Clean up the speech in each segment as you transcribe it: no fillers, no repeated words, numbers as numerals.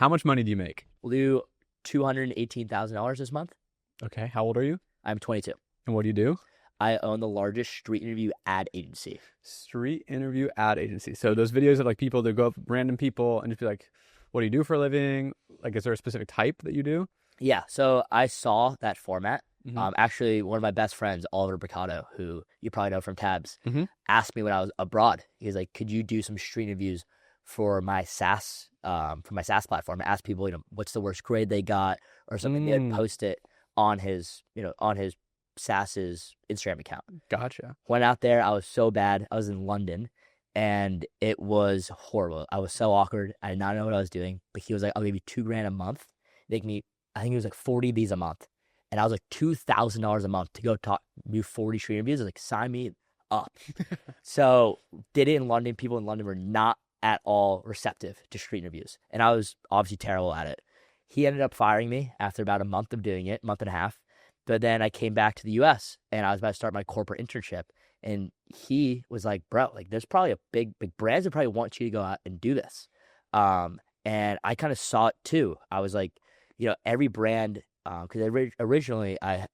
How much money do you make? We'll do $218,000 this month. Okay. How old are you? I'm 22. And what do you do? I own the largest street interview ad agency. Street interview ad agency. So those videos of like people that go up random people and just be like, what do you do for a living? Like, is there a specific type that you do? Yeah, so I saw that format. Mhm. Actually, one of my best friends, Oliver Bricado, who you probably know from Tabs, Mhm. asked me when I was abroad. He was like, "Could you do some street interviews for my SaaS platform?" I asked people, what's the worst grade they got or something. They'd post it on his SaaS's Instagram account. Gotcha. Went out there. I was so bad. I was in London, and it was horrible. I was so awkward. I did not know what I was doing. But he was like, "I'll give you $2,000 a month. Make me." I think it was like 40 of these a month. And I was like $2,000 a month to go do 40 street interviews. I was like, sign me up. So did it in London. People in London were not at all receptive to street interviews. And I was obviously terrible at it. He ended up firing me after about a month of doing it, month and a half. But then I came back to the US and I was about to start my corporate internship. And he was like, bro, like there's probably a big brands that probably want you to go out and do this. And I kind of saw it too. I was like, every brand, because originally I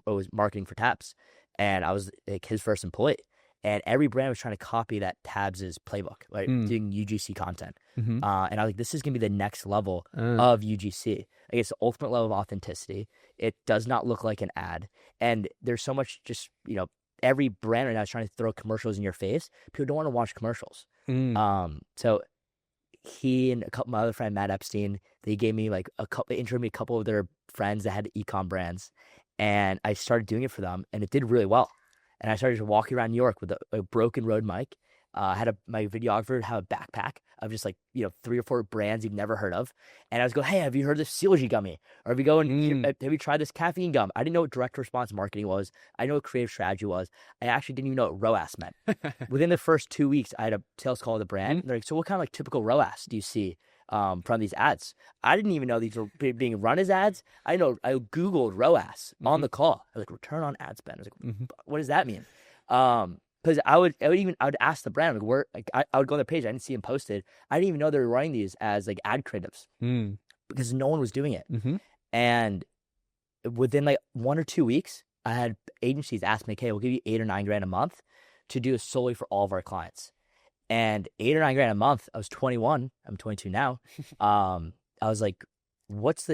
was marketing for Tabs, and I was like his first employee, and every brand was trying to copy that Tabs's playbook, like doing UGC content. Mhm. And I was like, this is gonna be the next level of UGC. Like it's the ultimate level of authenticity. It does not look like an ad, and there's so much just every brand right now is trying to throw commercials in your face. People don't want to watch commercials. So he and my other friend Matt Epstein, they gave me like they introduced me a couple of their friends that had e-com brands, and I started doing it for them, and it did really well. And I started walking around New York with a broken Rode mic. I had my videographer have a backpack of just like 3 or 4 brands you've never heard of, and I was go, hey, have you heard of Sealgy gummy? Or have you tried this caffeine gum? I didn't know what direct response marketing was. I didn't know what creative strategy was. I actually didn't even know what ROAS meant. Within the first 2 weeks, I had a sales call with the brand. And they're like, so what kind of like typical ROAS do you see from these ads? I didn't even know these were being run as ads. I Googled ROAS on the call. I was like, return on ad spend. I was like, what does that mean? Because I would ask the brand like where I would go on their page. I didn't see them posted. I didn't even know they were running these as like ad creatives because no one was doing it. And within like 1 or 2 weeks, I had agencies ask me, "Okay, we'll give you $8 or $9 a month to do this solely for all of our clients." And $8 or $9 a month. I was 21. I'm 22 now. I was like, "What's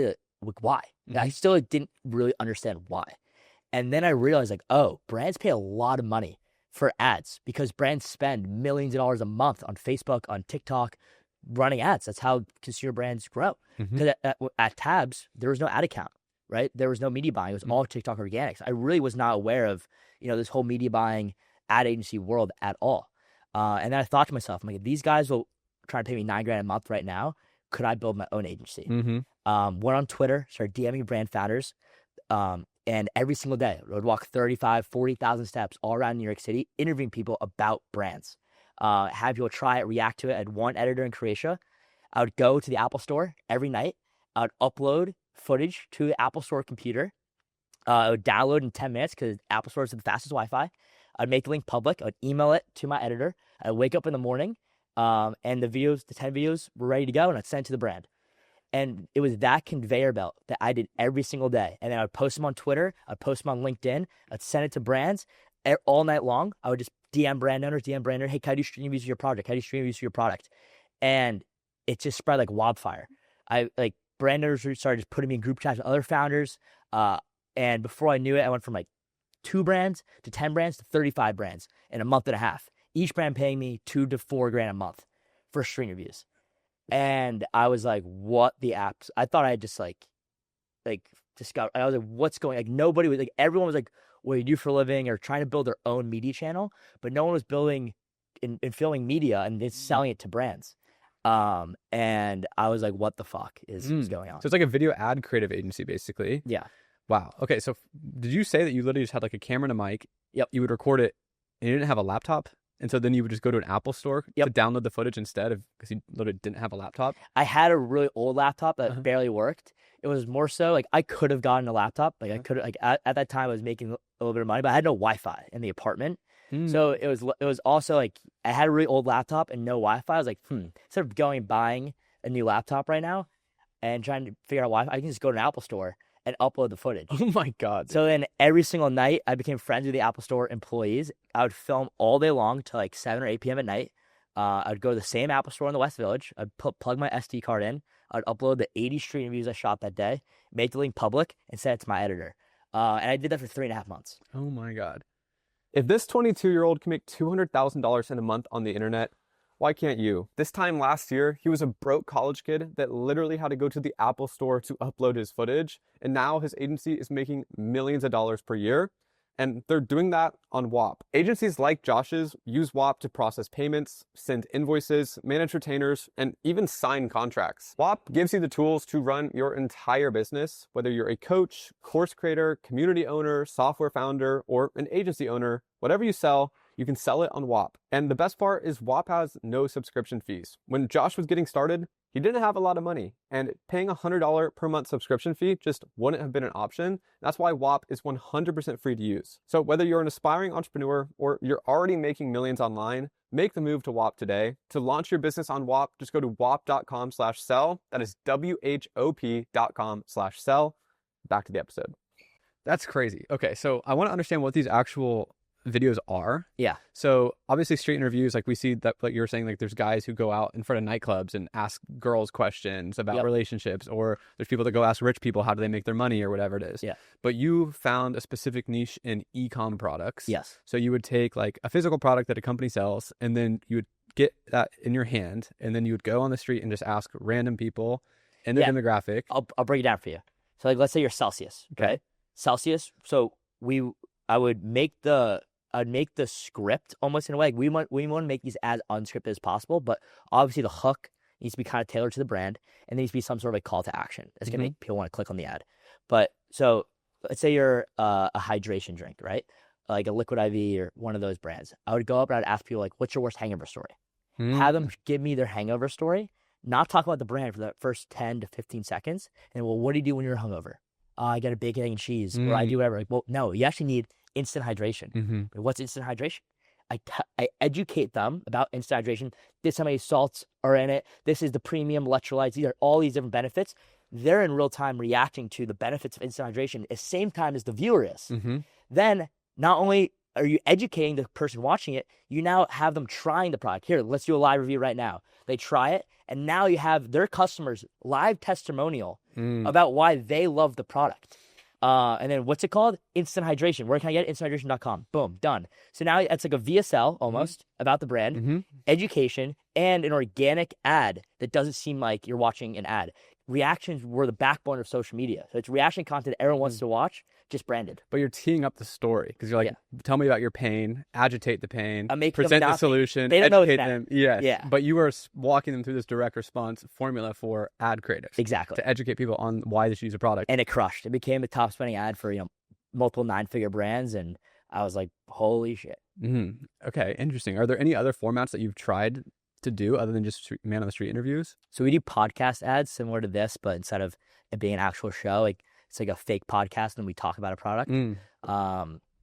why?" I still didn't really understand why. And then I realized like, oh, brands pay a lot of money for ads because brands spend millions of dollars a month on Facebook, on TikTok, running ads. That's how consumer brands grow. Because at Tabs, there was no ad account, right? There was no media buying. It was all TikTok organics. I really was not aware of, this whole media buying ad agency world at all. And then I thought to myself, I'm like, these guys will try to pay me $9,000 a month right now. Could I build my own agency? Went on Twitter, started DMing brand founders. And every single day, I would walk 35, 40,000 steps all around New York City, interviewing people about brands. Have people try it, react to it. I had one editor in Croatia. I would go to the Apple Store every night. I would upload footage to the Apple Store computer. I would download in 10 minutes because Apple Store is the fastest Wi-Fi. I'd make the link public. I would email it to my editor. I'd wake up in the morning, and the 10 videos were ready to go, and I'd send it to the brand. And it was that conveyor belt that I did every single day. And then I would post them on Twitter. I'd post them on LinkedIn. I'd send it to brands all night long. I would just DM brand owners, hey, can I do stream reviews for your project? Can I do stream reviews for your product? And it just spread like wildfire. Brand owners started just putting me in group chats with other founders. And before I knew it, I went from like 2 brands to 10 brands to 35 brands in a month and a half. Each brand paying me $2,000 to $4,000 a month for stream reviews. And I was like, what the apps? I thought I had just like discovered. I was like, what's going? Like nobody was like, everyone was like, what do you do for a living? Or trying to build their own media channel, but no one was building and filming media and then selling it to brands. And I was like, what the fuck is going on? So it's like a video ad creative agency, basically. Yeah. Wow. Okay. So did you say that you literally just had like a camera and a mic? Yep. You would record it, and you didn't have a laptop? And so then you would just go to an Apple store to download the footage instead of, because you literally didn't have a laptop? I had a really old laptop that barely worked. It was more so like I could have gotten a laptop. Like I could have, like at that time I was making a little bit of money, but I had no Wi-Fi in the apartment. So it was also like I had a really old laptop and no Wi-Fi. I was like, instead of going and buying a new laptop right now, and trying to figure out why. I can just go to an Apple store and upload the footage. Oh my God. So then every single night, I became friends with the Apple Store employees. I would film all day long till like 7 or 8 p.m. at night. I would go to the same Apple Store in the West Village. I'd plug my SD card in. I'd upload the 80 street interviews I shot that day, make the link public, and send it to my editor. And I did that for 3.5 months. Oh my God. If this 22-year-old can make $200,000 in a month on the internet, why can't you? This time last year, he was a broke college kid that literally had to go to the Apple Store to upload his footage. And now his agency is making millions of dollars per year. And they're doing that on WAP. Agencies like Josh's use WAP to process payments, send invoices, manage retainers, and even sign contracts. WAP gives you the tools to run your entire business, whether you're a coach, course creator, community owner, software founder, or an agency owner. Whatever you sell, you can sell it on WAP. And the best part is WAP has no subscription fees. When Josh was getting started, he didn't have a lot of money, and paying a $100 per month subscription fee just wouldn't have been an option. That's why WAP is 100% free to use. So whether you're an aspiring entrepreneur or you're already making millions online, make the move to WAP today. To launch your business on WAP, just go to wap.com/sell. That is WHOP.com/sell. Back to the episode. That's crazy. Okay, so I want to understand what these actual videos are. Yeah. So obviously street interviews, like we see that, like you were saying, like there's guys who go out in front of nightclubs and ask girls questions about relationships, or there's people that go ask rich people how do they make their money or whatever it is. Yeah. But you found a specific niche in e-com products. Yes. So you would take like a physical product that a company sells, and then you would get that in your hand, and then you would go on the street and just ask random people in the demographic. I'll break it down for you. So like let's say you're Celsius. Okay. Celsius. So I would make the script almost in a way. Like we want to make these as unscripted as possible, but obviously the hook needs to be kind of tailored to the brand, and there needs to be some sort of a call to action that's gonna make people want to click on the ad. But so let's say you're a hydration drink, right? Like a Liquid IV or one of those brands. I would go up and I'd ask people like, "What's your worst hangover story?" Have them give me their hangover story, not talk about the brand for the first 10 to 15 seconds, and well, what do you do when you're hungover? I get a bacon, egg, and cheese, or I do whatever. Like, well, no, you actually need instant hydration. What's instant hydration? I educate them about instant hydration. This is how many salts are in it. This is the premium electrolytes. These are all these different benefits. They're in real time reacting to the benefits of instant hydration at the same time as the viewer is. Then not only are you educating the person watching it, you now have them trying the product. Here, let's do a live review right now. They try it, and now you have their customers' live testimonial about why they love the product. And then what's it called? Instant hydration. Where can I get it? InstantHydration.com. Boom, done. So now it's like a VSL almost about the brand, education, and an organic ad that doesn't seem like you're watching an ad. Reactions were the backbone of social media. So it's reaction content everyone wants to watch, just branded. But you're teeing up the story because you're like, tell me about your pain, agitate the pain, present the solution, they don't educate them. Yes. Yeah. But you are walking them through this direct response formula for ad creatives. Exactly. To educate people on why they should use a product. And it crushed. It became the top spending ad for, multiple 9-figure brands. And I was like, holy shit. Okay, interesting. Are there any other formats that you've tried to do other than just man on the street interviews? So we do podcast ads similar to this, but instead of it being an actual show, like it's like a fake podcast and we talk about a product.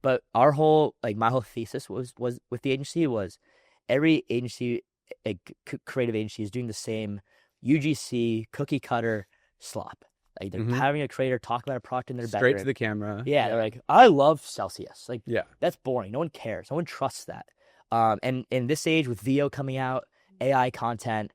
But our whole, my whole thesis was with the agency was every agency, creative agency is doing the same UGC cookie cutter slop. Like they're having a creator talk about a product in their bedroom. Straight to the camera. Yeah, they're like, I love Celsius. That's boring. No one cares. No one trusts that. And in this age with VO coming out, AI content,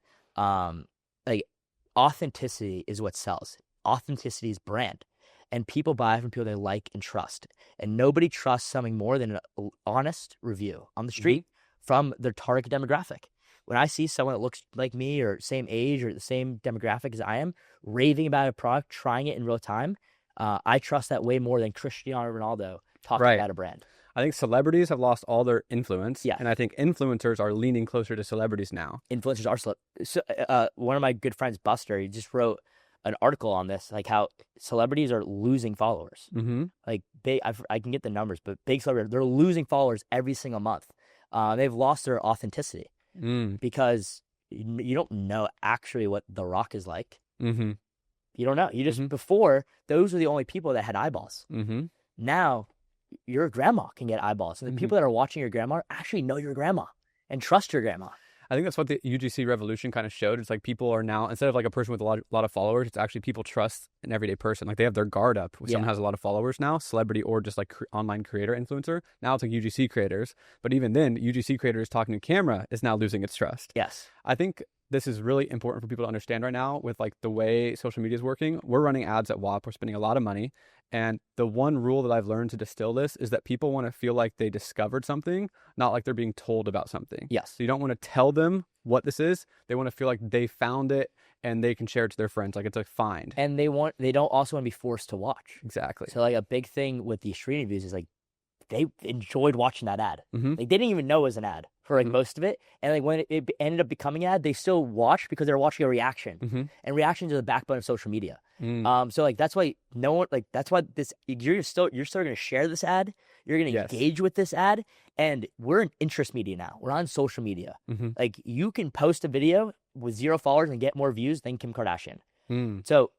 authenticity is what sells. Authenticity is brand. And people buy from people they like and trust. And nobody trusts something more than an honest review on the street from their target demographic. When I see someone that looks like me or same age or the same demographic as I am, raving about a product, trying it in real time, I trust that way more than Cristiano Ronaldo talking about a brand. I think celebrities have lost all their influence. Yeah. And I think influencers are leaning closer to celebrities now. Influencers are one of my good friends, Buster, he just wrote an article on this, like how celebrities are losing followers. Like big, I can get the numbers, but big celebrities, they're losing followers every single month. They've lost their authenticity because you don't know actually what The Rock is like. You don't know. You just before those were the only people that had eyeballs. Now your grandma can get eyeballs, and the people that are watching your grandma actually know your grandma and trust your grandma. I think that's what the UGC revolution kind of showed. It's like people are now, instead of like a person with a lot of followers, it's actually people trust an everyday person. Like they have their guard up when someone has a lot of followers now, celebrity or just like online creator influencer. Now it's like UGC creators. But even then, UGC creators talking to camera is now losing its trust. Yes. I think this is really important for people to understand right now with like the way social media is working. We're running ads at WAP. We're spending a lot of money. And the one rule that I've learned to distill this is that people want to feel like they discovered something, not like they're being told about something. Yes. So you don't want to tell them what this is. They want to feel like they found it and they can share it to their friends. Like it's a find. And they don't also want to be forced to watch. Exactly. So like a big thing with these street interviews is like they enjoyed watching that ad. Mm-hmm. They didn't even know it was an ad for like most of it. And like when it ended up becoming an ad, they still watched because they're watching a reaction. Mm-hmm. And reactions are the backbone of social media. So like that's why no one like that's why this you're still gonna share this ad. You're gonna engage with this ad. And we're in interest media now. We're on social media. Mm-hmm. Like you can post a video with 0 followers and get more views than Kim Kardashian. So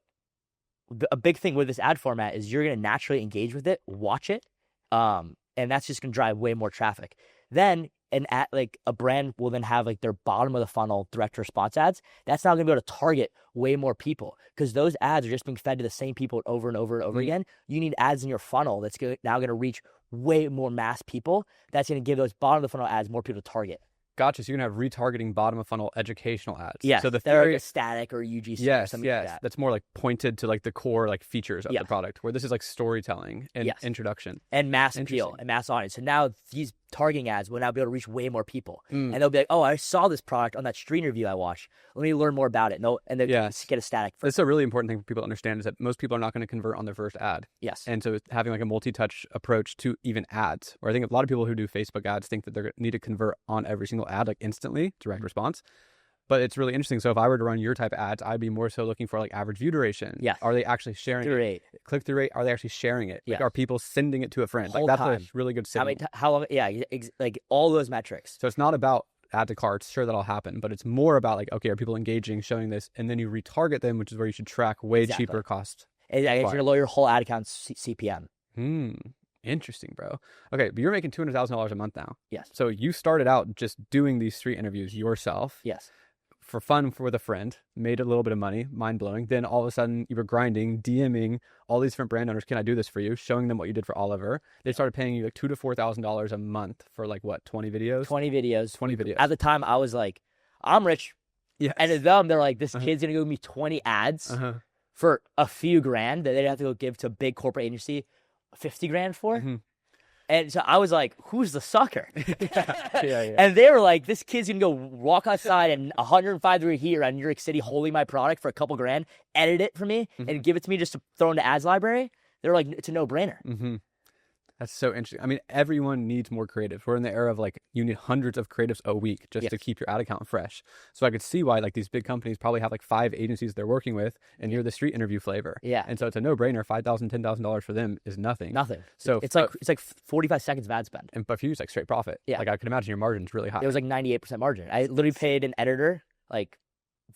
a big thing with this ad format is you're gonna naturally engage with it, watch it, and that's just gonna drive way more traffic. Then a brand will then have like their bottom of the funnel direct response ads. That's now going to be able to target way more people because those ads are just being fed to the same people over and over and over again. You need ads in your funnel that's now going to reach way more mass people. That's going to give those bottom of the funnel ads more people to target. Gotcha. So you're going to have retargeting bottom of funnel educational ads. Yeah. So they're like a static or UGC or something like that. That's more like pointed to like the core like features of the product, where this is like storytelling and introduction. And mass appeal and mass audience. So now these targeting ads will now be able to reach way more people. And they'll be like, oh, I saw this product on that street interview I watched. Let me learn more about it. And they'll get a static. That's a really important thing for people to understand is that most people are not going to convert on their first ad. Yes. And so having like a multi-touch approach to even ads, where I think a lot of people who do Facebook ads think that they need to convert on every single ad like instantly, direct response. But it's really interesting. So if I were to run your type of ads, I'd be more so looking for like average view duration. Yeah. Are they actually sharing it? Click-through rate. Are they actually sharing it? Yeah. Like, are people sending it to a friend? Whole like that's time. a really good signal. How long? Yeah. Like all those metrics. So it's not about add to carts. Sure, that'll happen. But it's more about like, okay, are people engaging, showing this? And then you retarget them, which is where you should track way cheaper cost. You're going to lower your whole ad account's CPM. Interesting, bro. Okay, but you're making $200,000 a month now. Yes. So you started out just doing these street interviews yourself. Yes. For fun with a friend, made a little bit of money, mind blowing. Then all of a sudden you were grinding, DMing all these different brand owners. Can I do this for you? Showing them what you did for Oliver. They started paying you like $2,000 to $4,000 a month for like what, 20 videos? 20 videos. 20 videos. At the time, I was like, I'm rich. Yeah. And to them, they're like, this kid's gonna give me 20 ads for a few grand that they'd have to go give to a big corporate agency 50 grand for. And so I was like, who's the sucker? Yeah. And they were like, this kid's going to go walk outside in 105-degree heat around New York City holding my product for a couple grand, edit it for me, and give it to me just to throw into ads library. They're like, it's a no-brainer. That's so interesting. I mean, everyone needs more creatives. We're in the era of like, you need hundreds of creatives a week just to keep your ad account fresh. So I could see why like these big companies probably have like 5 agencies they're working with, and you're the street interview flavor. Yeah. And so it's a no-brainer. $5,000, $10,000 for them is nothing. So it's like 45 seconds of ad spend. But for you, it's like straight profit. Yeah. Like I can imagine your margin's really high. It was like 98% margin. I literally paid an editor like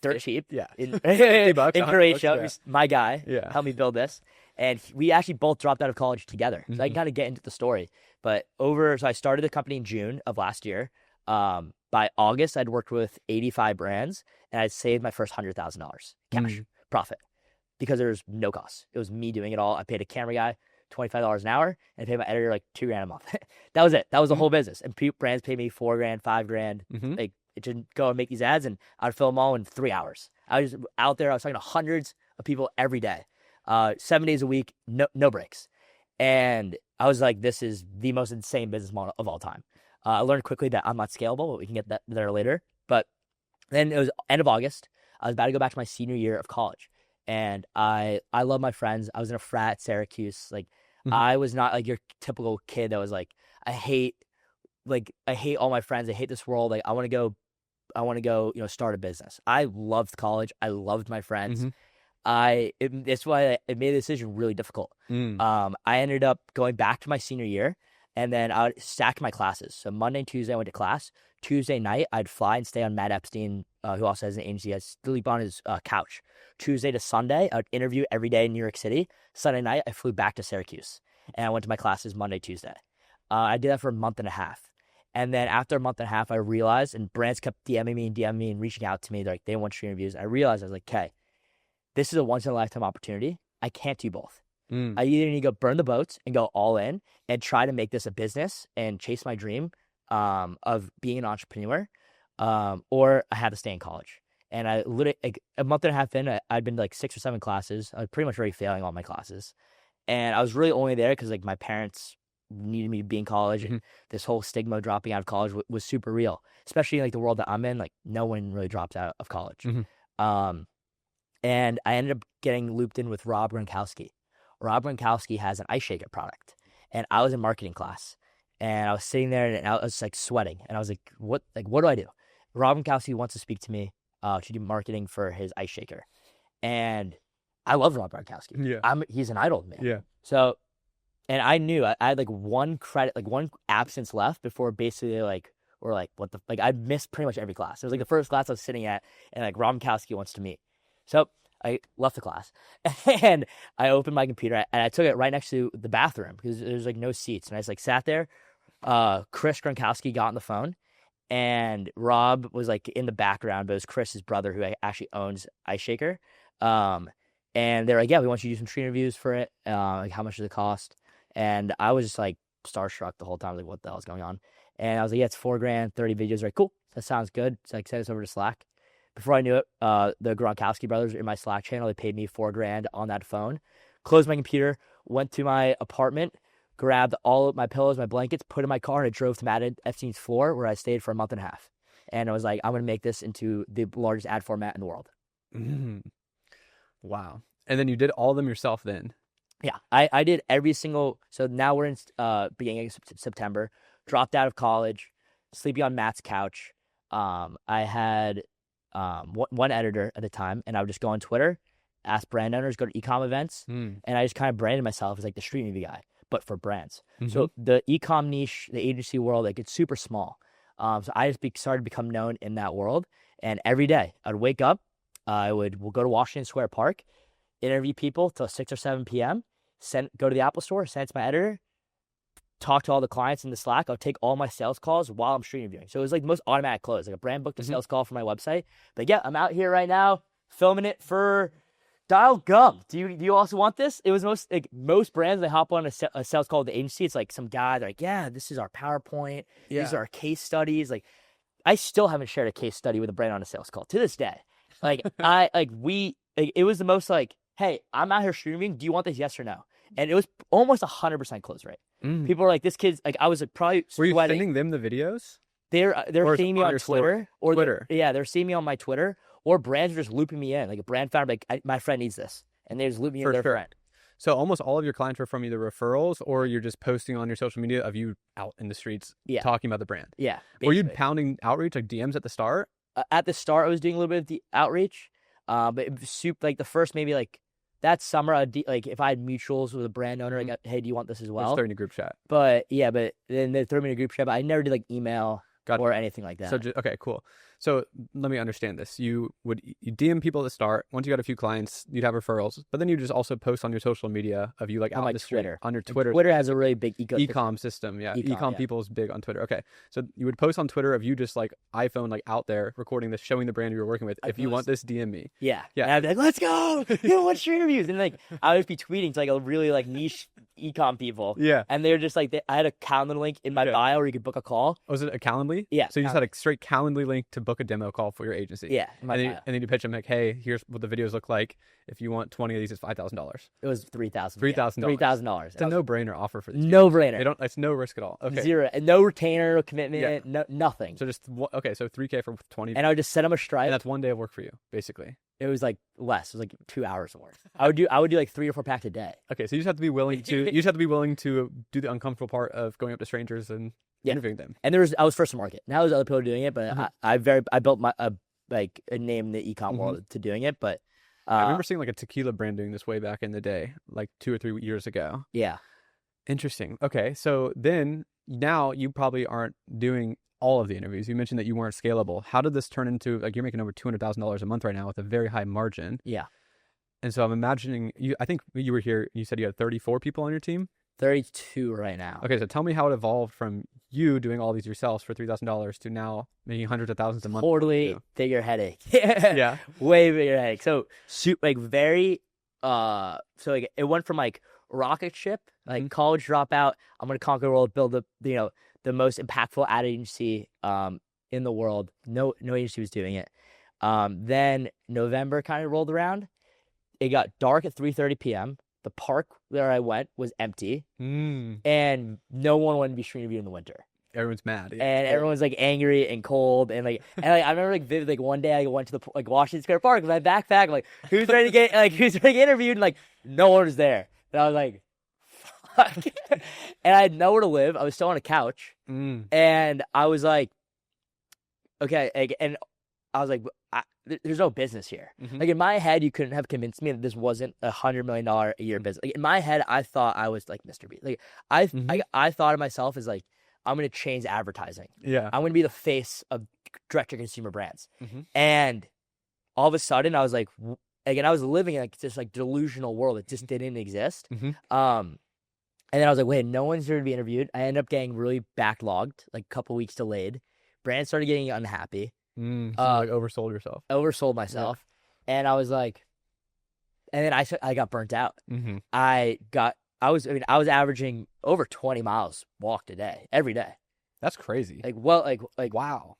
dirt cheap. Yeah. In $50, Croatia. My guy Yeah. helped me build this. And we actually both dropped out of college together. So I can kind of get into the story. But so I started the company in June of last year. By August, I'd worked with 85 brands, and I'd saved my first $100,000 cash profit because there was no cost. It was me doing it all. I paid a camera guy $25 an hour, and I paid my editor like $2,000 a month. That was it. That was the whole business. And brands paid me $4,000, $5,000. Like it didn't go and make these ads, and I'd film them all in 3 hours. I was out there. I was talking to hundreds of people every day, 7 days a week, no breaks. And I was like, this is the most insane business model of all time. I learned quickly that I'm not scalable, but we can get that there later. But then it was end of August. I was about to go back to my senior year of college. And I love my friends. I was in a frat at Syracuse. Like I was not like your typical kid that was like, I hate all my friends. I hate this world. Like I want to go, start a business. I loved college. I loved my friends. That's why it made the decision really difficult. I ended up going back to my senior year, and then I would stack my classes. So Monday and Tuesday I went to class. Tuesday night I'd fly and stay on Matt Epstein, who also has an agency. I'd sleep on his couch. Tuesday to Sunday I would interview every day in New York City. Sunday night I flew back to Syracuse, and I went to my classes Monday, Tuesday. I did that for a month and a half. And then after a month and a half, I realized, and brands kept DMing me and reaching out to me. They're like, they want street interviews. I realized, I was like, okay, this is a once in a lifetime opportunity. I can't do both. I either need to go burn the boats and go all in and try to make this a business and chase my dream of being an entrepreneur, or I had to stay in college. And I literally, like, a month and a half in, I'd been to like 6 or 7 classes. I was pretty much already failing all my classes. And I was really only there because like my parents needed me to be in college. And this whole stigma of dropping out of college was super real, especially in like the world that I'm in. Like no one really drops out of college. And I ended up getting looped in with Rob Gronkowski. Rob Gronkowski has an ice shaker product. And I was in marketing class. And I was sitting there and I was like sweating. And I was like, what do I do? Rob Gronkowski wants to speak to me to do marketing for his ice shaker. And I love Rob Gronkowski. Yeah. He's an idol to me. Yeah. So, and I knew I had like one absence left before basically like, or like what the, like I missed pretty much every class. It was like the first class I was sitting at and like Rob Gronkowski wants to meet. So I left the class and I opened my computer and I took it right next to the bathroom because there's like no seats. And I just like sat there. Chris Gronkowski got on the phone and Rob was like in the background, but it was Chris's brother who actually owns Ice Shaker. And they're like, yeah, we want you to do some street interviews for it. Like how much does it cost? And I was just like starstruck the whole time. Like what the hell is going on? And I was like, yeah, it's $4,000, 30 videos. Right, cool. That sounds good. So I sent this over to Slack. Before I knew it, the Gronkowski brothers in my Slack channel, they paid me $4,000 on that phone. Closed my computer, went to my apartment, grabbed all of my pillows, my blankets, put in my car, and I drove to Matt Epstein's floor where I stayed for a month and a half. And I was like, I'm going to make this into the largest ad format in the world. Wow. And then you did all of them yourself then? Yeah, I did every single. So now we're in beginning of September. Dropped out of college, sleeping on Matt's couch. I had one editor at the time, and I would just go on Twitter, ask brand owners, go to e-com events, and I just kind of branded myself as like the street movie guy, but for brands. So the e-com niche, the agency world, like it's super small. So I just started to become known in that world, and every day I'd wake up, we'll go to Washington Square Park, interview people till 6 or 7 p.m., go to the Apple store, send it to my editor, talk to all the clients in the Slack. I'll take all my sales calls while I'm street interviewing. So it was like the most automatic close. Like a brand booked a sales call for my website. But yeah, I'm out here right now filming it for Dial Gum. Do you also want this? It was most brands, they hop on a sales call with the agency. It's like some guy, they're like, yeah, this is our PowerPoint. Yeah. These are our case studies. Like I still haven't shared a case study with a brand on a sales call to this day. Like it was the most like, hey, I'm out here streaming. Do you want this? Yes or no? And it was almost 100% close rate. People were like, this kid's like, I was like, probably sweating. Were you sending them the videos? They're seeing me on Twitter or Twitter. They're seeing me on my Twitter, or brands are just looping me in. Like a brand founder, like my friend needs this, and they just loop me in their friend. So almost all of your clients were from either referrals or you're just posting on your social media of you out in the streets talking about the brand. Yeah. Basically. Were you pounding outreach like DMs at the start? At the start, I was doing a little bit of the outreach, but it was like the first maybe like. That summer, like if I had mutuals with a brand owner, like, hey, do you want this as well? Just throw in a group chat. But then they throw me in a group chat. But I never did like email or anything like that. So okay, cool. So let me understand this. You DM people at the start. Once you got a few clients, you'd have referrals, but then you just also post on your social media of you like out on the street, on your Twitter. Twitter has a really big e-com system. Yeah, e-com people is big on Twitter. Okay, so you would post on Twitter of you just like iPhone like out there recording this, showing the brand you were working with. If you want this, DM me. Yeah. And I'd be like, let's go. You want street interviews? And like I would be tweeting to like a really like niche e-com people. Yeah. And they're just like I had a Calendly link in my bio where you could book a call. Was it a Calendly? Yeah. So you just had a straight Calendly link to book a demo call for your agency. Yeah. And then you pitch them like, hey, here's what the videos look like. If you want 20 of these, it's $5,000. It was $3,000. $3,000. It's a no-brainer offer for these. No-brainer. It's no risk at all. Okay. Zero. And no retainer, no commitment, nothing. So just so $3,000 for 20. And I would just set them a Stripe. And that's one day of work for you, basically. It was like less. It was like 2 hours of work. I would do like 3 or 4 packs a day. Okay, so you just have to be willing to do the uncomfortable part of going up to strangers and interviewing them. And I was first to market. Now there's other people doing it, but I built a name in the e-com world to doing it. But I remember seeing like a tequila brand doing this way back in the day, like 2 or 3 years ago. Yeah. Interesting. Okay, so then now you probably aren't doing all of the interviews. You mentioned that you weren't scalable. How did this turn into, like, you're making over $200,000 a month right now with a very high margin? Yeah. And so I'm imagining I think you were here, you said you had 34 people on your team? 32 right now. Okay, so tell me how it evolved from you doing all these yourselves for $3,000 to now making hundreds of thousands a month. Totally bigger headache. Yeah. Way bigger headache. So like very so like it went from like rocket ship, like college dropout, I'm gonna conquer the world, build the most impactful ad agency in the world. No agency was doing it. Then November kind of rolled around. It got dark at 3:30 p.m. The park where I went was empty, and no one wanted to be street interviewed in the winter. Everyone's mad. Yeah. And everyone's like angry and cold and like I remember like vivid, like one day I went to the like Washington Square Park with my backpack. I'm like, who's ready to get interviewed? And like no one was there. And I was like, fuck. And I had nowhere to live. I was still on a couch, and I was like, okay, and I was like, there's no business here. Like in my head, you couldn't have convinced me that this wasn't $100 million a year business. Like in my head, I thought I was like Mr. Beast. Like I thought of myself as like, I'm going to change advertising. Yeah. I'm going to be the face of direct-to-consumer brands. And all of a sudden, I was like, again, I was living in like this like delusional world that just didn't exist. And then I was like, wait, no one's here to be interviewed. I ended up getting really backlogged, like a couple weeks delayed. Brands started getting unhappy. So like oversold yourself. Oversold myself. Yeah. And I was like, and then I got burnt out. I was averaging over 20 miles walked a day, every day. That's crazy. Like wow.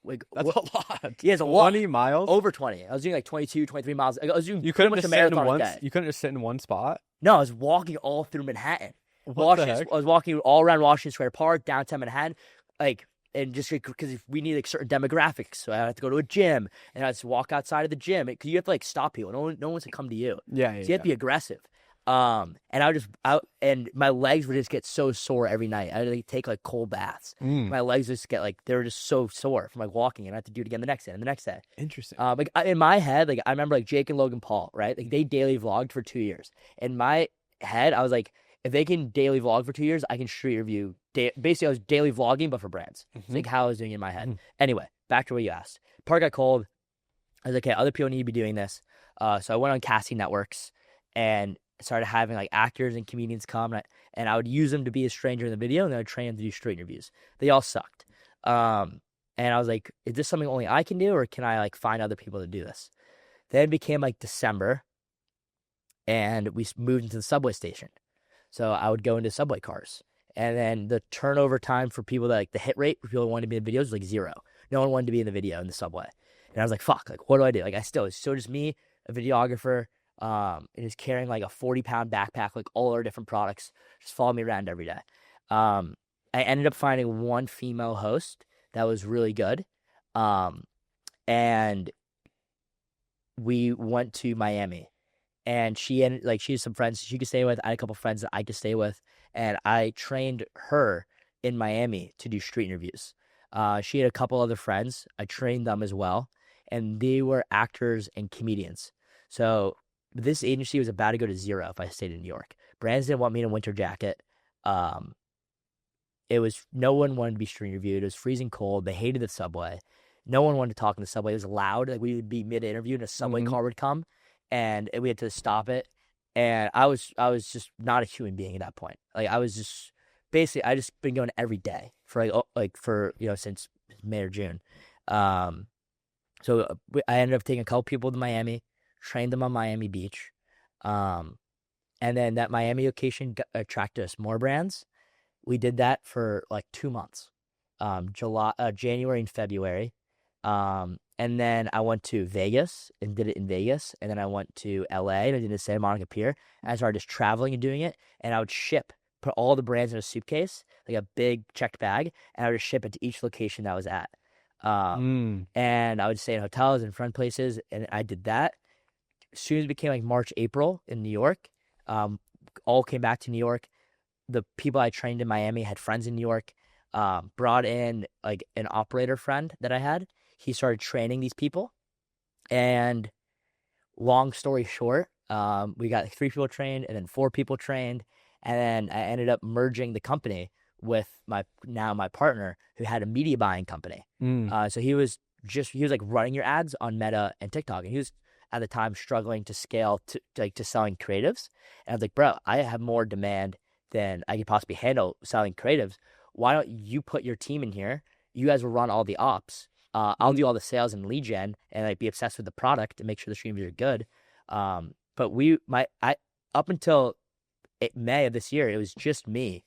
Like that's a lot. Yeah, it's a lot. 20 miles? Over 20. I was doing like 22, 23 miles. I was doing you couldn't much just a marathon sit in a day. You couldn't just sit in one spot? No, I was walking all through Manhattan. What the heck? I was walking all around Washington Square Park, downtown Manhattan, like, and just because if we need like certain demographics, so I had to go to a gym, and I just walk outside of the gym because you have to like stop people. No one wants to come to you. Yeah. So you have to be aggressive. And and my legs would just get so sore every night. I would like, take like cold baths. My legs just get like they were just so sore from like walking, and I had to do it again the next day and the next day. Interesting. Like in my head, like I remember like Jake and Logan Paul, right? Like they daily vlogged for 2 years. In my head, I was like, if they can daily vlog for 2 years, I can street review. Basically, I was daily vlogging, but for brands. It's like how I was doing it in my head. Anyway, back to what you asked. Park got cold. I was like, okay, other people need to be doing this. So I went on casting networks and started having like actors and comedians come, and I would use them to be a stranger in the video, and then I'd train them to do street interviews. They all sucked. And I was like, is this something only I can do, or can I like find other people to do this? Then it became like December, and we moved into the subway station. So I would go into subway cars, and then the turnover time for people that like the hit rate for people who wanted to be in videos was like 0. No one wanted to be in the video in the subway, and I was like, fuck, like what do I do? Like it's still just me, a videographer. It is carrying like a 40-pound backpack, like all our different products, just follow me around every day. I ended up finding one female host that was really good. And we went to Miami, and she has some friends she could stay with. I had a couple friends that I could stay with, and I trained her in Miami to do street interviews. She had a couple other friends. I trained them as well, and they were actors and comedians. So this agency was about to go to 0 if I stayed in New York. Brands didn't want me in a winter jacket. It was no one wanted to be street interviewed. It was freezing cold. They hated the subway. No one wanted to talk in the subway. It was loud. Like we would be mid-interview, and a subway car would come, and we had to stop it. And I was just not a human being at that point. Like I was just basically I just been going every day for since May or June. So I ended up taking a couple people to Miami. Trained them on Miami Beach. And then that Miami location attracted us more brands. We did that for like 2 months, January and February. And then I went to Vegas and did it in Vegas. And then I went to LA and I did the Santa Monica Pier. And I started just traveling and doing it. And I would put all the brands in a suitcase, like a big checked bag. And I would just ship it to each location that I was at. And I would stay in hotels and friend places. And I did that. As soon as it became like March, April in New York, all came back to New York. The people I trained in Miami had friends in New York, brought in like an operator friend that I had. He started training these people. And long story short, we got like 3 people trained and then 4 people trained. And then I ended up merging the company with my partner who had a media buying company. So he was like running your ads on Meta and TikTok. And he was at the time struggling to scale to selling creatives. And I was like, bro, I have more demand than I could possibly handle selling creatives. Why don't you put your team in here? You guys will run all the ops. I'll do all the sales and lead gen and like be obsessed with the product and make sure the streams are good. But up until May of this year, it was just me.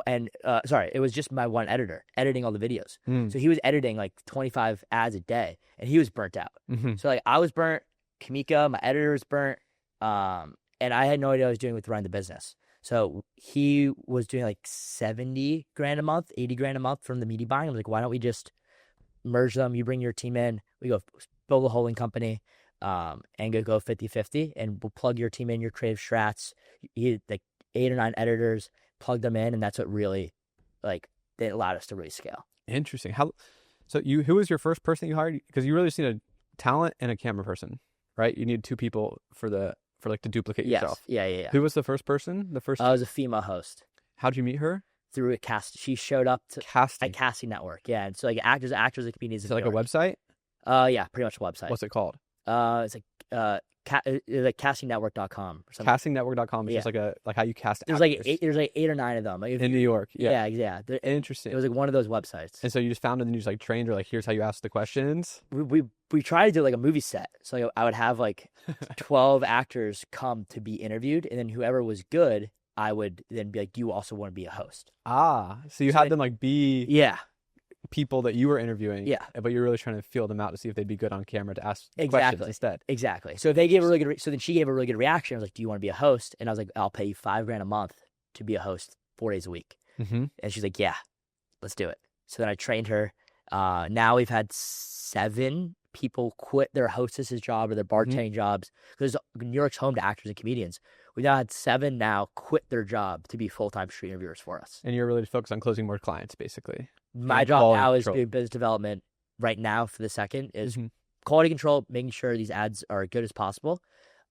And it was just my one editor editing all the videos. So he was editing like 25 ads a day and he was burnt out. So like I was burnt, Kamika, my editor was burnt, and I had no idea what I was doing with running the business. So he was doing like 70 grand a month, 80 grand a month from the media buying. I was like, why don't we just merge them? You bring your team in, we go build a holding company, and go 50-50, and we'll plug your team in, your creative strats. You had like 8 or 9 editors, plug them in, and that's what really like it allowed us to really scale. Interesting. Who was your first person you hired? Because you really just need a talent and a camera person, right? You need 2 people for to duplicate yourself. Yeah. Who was the first person? The first. I was a female host. How'd you meet her? Through a cast. She showed up to Casting. at Casting Network. Yeah, and so like actors, and comedians. Is it like a website? Yeah, pretty much a website. What's it called? It's like castingnetwork.com or something. Castingnetwork.com is just like how you cast There's actors. like 8 or 9 of them. Like in New York. Yeah. Interesting. It was like one of those websites. And so you just found it and you just like trained her, like, here's how you ask the questions. We tried to do like a movie set. So like, I would have like 12 actors come to be interviewed, and then whoever was good, I would then be like, do you also want to be a host? So you had them like be people that you were interviewing. Yeah. But you're really trying to feel them out to see if they'd be good on camera to ask questions Exactly. instead. Exactly. So if they gave a really good, so then she gave a really good reaction. I was like, do you want to be a host? And I was like, I'll pay you $5 grand a month to be a host 4 days a week. Mm-hmm. And she's like, yeah, let's do it. So then I trained her. Now we've had 7 people quit their hostess's job or their bartending jobs, because New York's home to actors and comedians. We've now had 7 now quit their job to be full-time street interviewers for us. And you're really focused on closing more clients, basically. My job now is doing business development right now for the second is quality control, making sure these ads are as good as possible.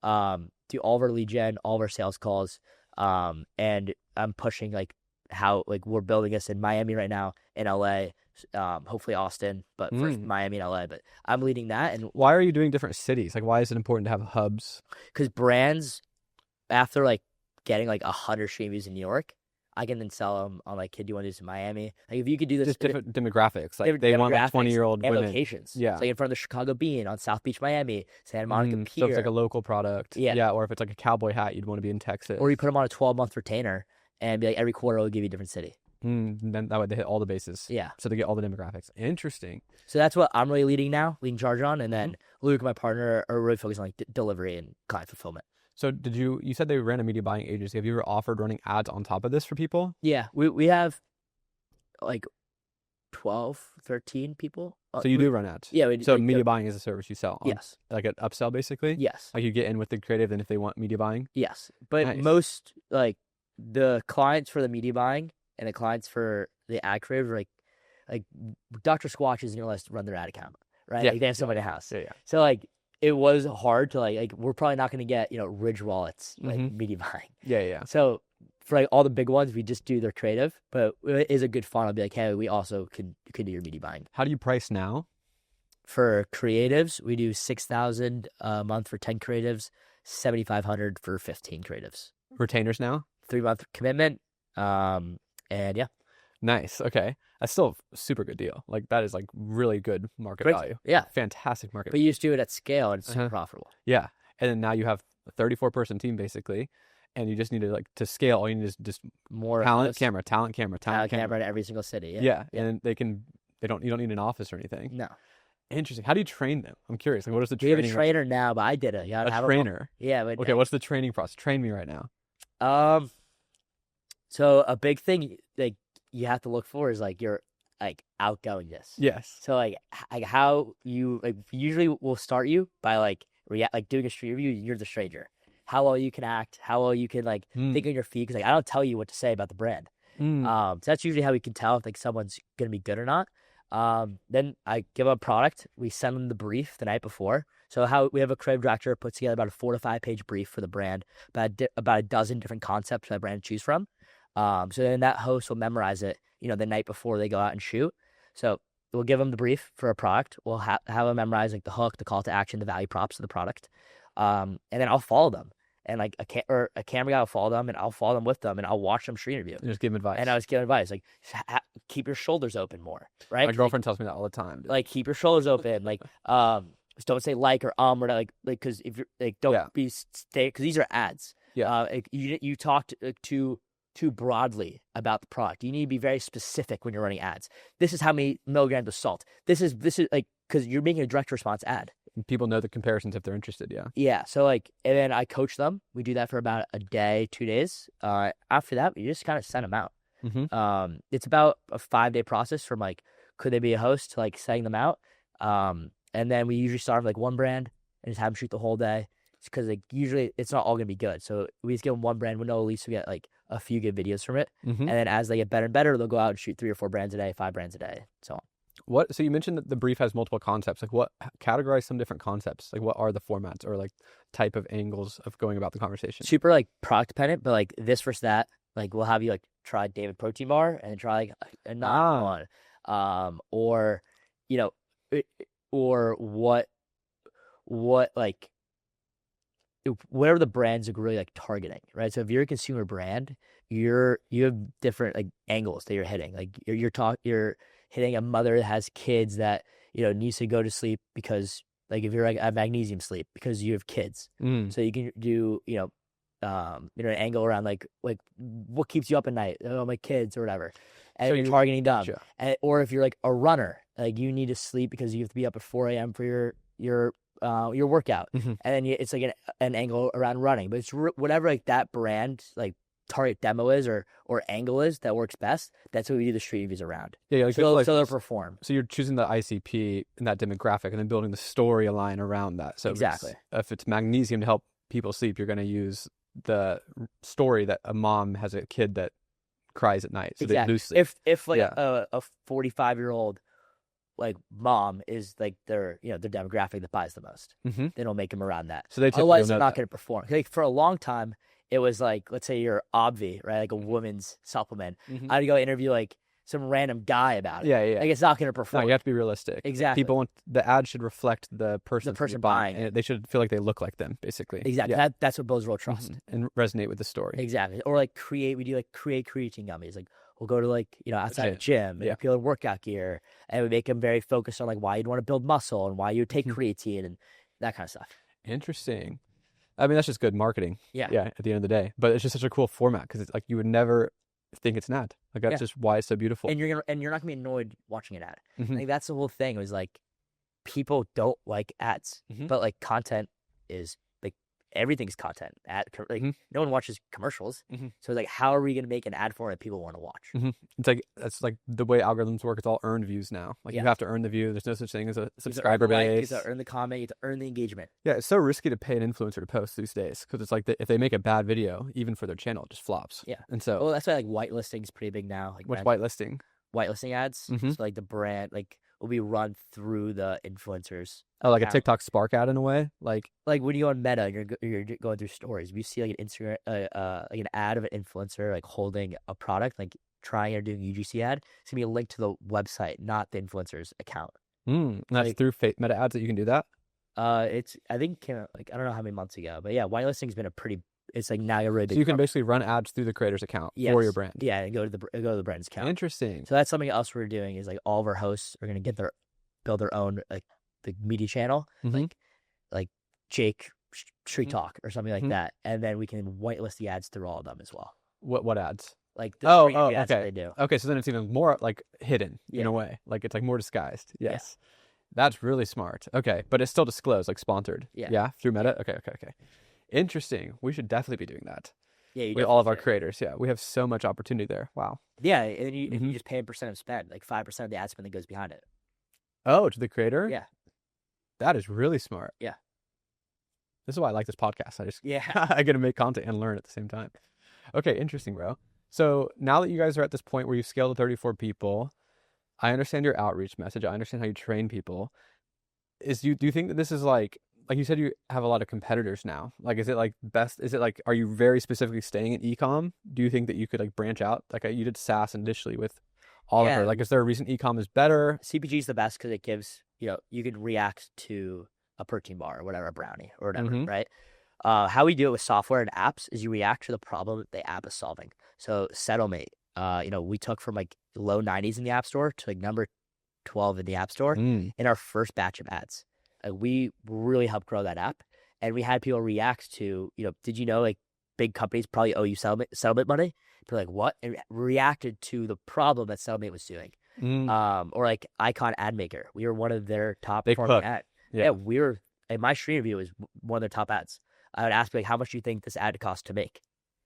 Do all of our lead gen, all of our sales calls. And I'm pushing like how like we're building this in Miami right now, in LA, hopefully Austin, but first Miami and LA. But I'm leading that. And why are you doing different cities? Like, why is it important to have hubs? Because brands, after like getting like 100 stream views in New York, I can then sell them on like, kid, do you want to do this in Miami? Like, if you could do this, just different demographics. Like they want like 20-year-old women. Locations. Yeah, so like in front of the Chicago Bean on South Beach, Miami, Santa Monica Pier. So it's like a local product. Yeah. Or if it's like a cowboy hat, you'd want to be in Texas. Or you put them on a 12-month retainer and be like, every quarter will give you a different city. Then that way they hit all the bases. Yeah. So they get all the demographics. Interesting. So that's what I'm really leading charge on, and then Luke, my partner, are really focused on like delivery and client fulfillment. So you said they ran a media buying agency. Have you ever offered running ads on top of this for people? Yeah, we have like 12, 13 people. So you do run ads? Yeah. We do, so media buying is a service you sell? Yes. Like an upsell, basically? Yes. Like you get in with the creative, then if they want media buying? Yes. But nice. Most, like, the clients for the media buying and the clients for the ad creative are like Dr. Squatch isn't going to run their ad account, right? Yeah. Like, they have somebody in the house. Yeah. So, like, it was hard to, like we're probably not going to get, Ridge Wallets, like, media buying. Yeah. So, for, like, all the big ones, we just do their creative, but it is a good funnel to be like, hey, we also could do your media buying. How do you price now? For creatives, we do $6,000 a month for 10 creatives, $7,500 for 15 creatives. Retainers now? 3-month commitment. And yeah. Nice. Okay. That's still a super good deal. Like, that is like really good market value. Yeah. Fantastic market But you just do it at scale and it's super profitable. Yeah. And then now you have a 34-person team basically, and you just need to scale. All you need is just more talent camera in every single city. Yeah. And you don't need an office or anything. No. Interesting. How do you train them? I'm curious. Like, what is the training? We have a trainer now, but I did it. A trainer? Yeah. But, okay, what's the training process? Train me right now. So a big thing like you have to look for is like your like outgoingness. Yes. So like how you like usually we'll start you by like doing a street review. You're the stranger. How well you can act. How well you can like think on your feet. Because like I don't tell you what to say about the brand. So that's usually how we can tell if like someone's gonna be good or not. Then I give them a product. We send them the brief the night before. So how we have a creative director puts together about a 4 to 5 page brief for the brand, about a dozen different concepts for the brand to choose from. So then that host will memorize it, the night before they go out and shoot. So we'll give them the brief for a product. We'll have them memorize like the hook, the call to action, the value props of the product. And then I'll follow them. and like a camera guy will follow them, and I'll follow them with them, and I'll watch them street interview. And just give them advice. And I was giving advice like keep your shoulders open more, right? My girlfriend tells me that all the time. Dude. Like keep your shoulders open, like just don't say like or or like because if you're like don't be stay because these are ads. Yeah. You talked too broadly about the product. You need to be very specific when you're running ads. This is how many milligrams of salt. This is like because you're making a direct response ad. And people know the comparisons if they're interested. Yeah. Yeah. So like, and then I coach them. We do that for about a day, 2 days. After that, we just kind of send them out. Mm-hmm. It's about a 5-day process from like, could they be a host to like setting them out. And then we usually start with like one brand and just have them shoot the whole day. Because like usually it's not all gonna be good. So we just give them one brand. We know at least we get like a few good videos from it. Mm-hmm. And then as they get better and better, they'll go out and shoot 3 or 4 brands a day, 5 brands a day, so on. So you mentioned that the brief has multiple concepts. Like what categorize some different concepts? Like what are the formats or like type of angles of going about the conversation? Super like product dependent, but like this versus that. Like we'll have you like try David protein bar and then try like a non one. Or you know, or what like whatever the brands are really like targeting, right? So if you're a consumer brand, you have different like angles that you're hitting. Like you're hitting a mother that has kids that needs to go to sleep because like if you're like at magnesium sleep because you have kids, so you can do an angle around like what keeps you up at night? Oh, my kids or whatever, and so you're targeting them. Sure. Or if you're like a runner, like you need to sleep because you have to be up at 4 a.m. for your workout, and then it's like an angle around running. But it's whatever like that brand like target demo is or angle is that works best. That's what we do the street reviews around. Yeah, like so they'll perform. So you're choosing the ICP in that demographic and then building the storyline around that. So exactly, if it's magnesium to help people sleep, you're going to use the story that a mom has a kid that cries at night, so exactly. they lose sleep. If like a 45-year-old like mom is like their demographic that buys the most, then it'll make them around that. So otherwise they're not going to perform. Like for a long time, it was like, let's say you're Obvi, right? Like a woman's supplement. I'd go interview like some random guy about it. Yeah. Like it's not going to perform. No, you have to be realistic. Exactly. The ad should reflect the person buying. And they should feel like they look like them, basically. Exactly. Yeah. That's what builds real trust. And resonate with the story. Exactly. Or like we do like create creatine gummies. Like we'll go to like, outside a gym and people in workout gear, and we make them very focused on like why you'd want to build muscle and why you take creatine and that kind of stuff. Interesting. I mean, that's just good marketing. Yeah. At the end of the day, but it's just such a cool format because it's like you would never think it's an ad. Like that's just why it's so beautiful. And you're not gonna be annoyed watching an ad. I think that's the whole thing. Was like people don't like ads, but like content is like everything's content. No one watches commercials, so like how are we gonna make an ad for it that people want to watch? It's like that's like the way algorithms work. It's all earned views now. Like you have to earn the view. There's no such thing as a subscriber base. You have to earn the comment. You have to earn the engagement. Yeah, it's so risky to pay an influencer to post these days because it's like if they make a bad video, even for their channel, it just flops. Yeah, and so that's why like whitelisting is pretty big now. Like what's whitelisting? Whitelisting ads. So like the brand will be run through the influencers. Oh, like a TikTok Spark ad in a way, like when you go on Meta and you're going through stories, if you see like an Instagram, like an ad of an influencer like holding a product, like trying or doing a UGC ad, it's gonna be a link to the website, not the influencer's account. That's through Meta ads that you can do that. I think came out like I don't know how many months ago, but yeah, whitelisting's been it's like now you're really big. So you can basically run ads through the creator's account for your brand. Yeah, and go to the brand's account. Interesting. So that's something else we're doing is like all of our hosts are gonna build their own like the media channel, like Jake Street Talk or something like that, and then we can whitelist the ads through all of them as well. What ads? Like the ads okay. that they do. Okay, so then it's even more like hidden in a way, like it's like more disguised. Yes, that's really smart. Okay, but it's still disclosed, like sponsored. Yeah, through Meta. Okay. Interesting. We should definitely be doing that. Yeah, with all of our creators. Yeah, we have so much opportunity there. Wow. Yeah, and you just pay a percent of spend, like 5% of the ad spend that goes behind it. Oh, to the creator? Yeah. That is really smart. Yeah. This is why I like this podcast. I get to make content and learn at the same time. Okay, interesting, bro. So now that you guys are at this point where you've scaled to 34 people, I understand your outreach message. I understand how you train people. Do you think that this is like you said, you have a lot of competitors now. Like, is it like best? Is it like, are you very specifically staying in e-com? Do you think that you could like branch out? Like you did SaaS initially with Oliver. Like, is there a reason e-com is better? CPG is the best because it gives, you could react to a protein bar or whatever, a brownie or whatever, right? How we do it with software and apps is you react to the problem that the app is solving. So Settlemate, we took from like low 90s in the App Store to like number 12 in the App Store in our first batch of ads. We really helped grow that app, and we had people react to, did you know like big companies probably owe you settlement money? They're like, what? And reacted to the problem that Settlemate was doing. Or like Icon Ad Maker, we were one of their top performing ads. Yeah, we were. And my stream review was one of their top ads. I would ask like, how much do you think this ad cost to make,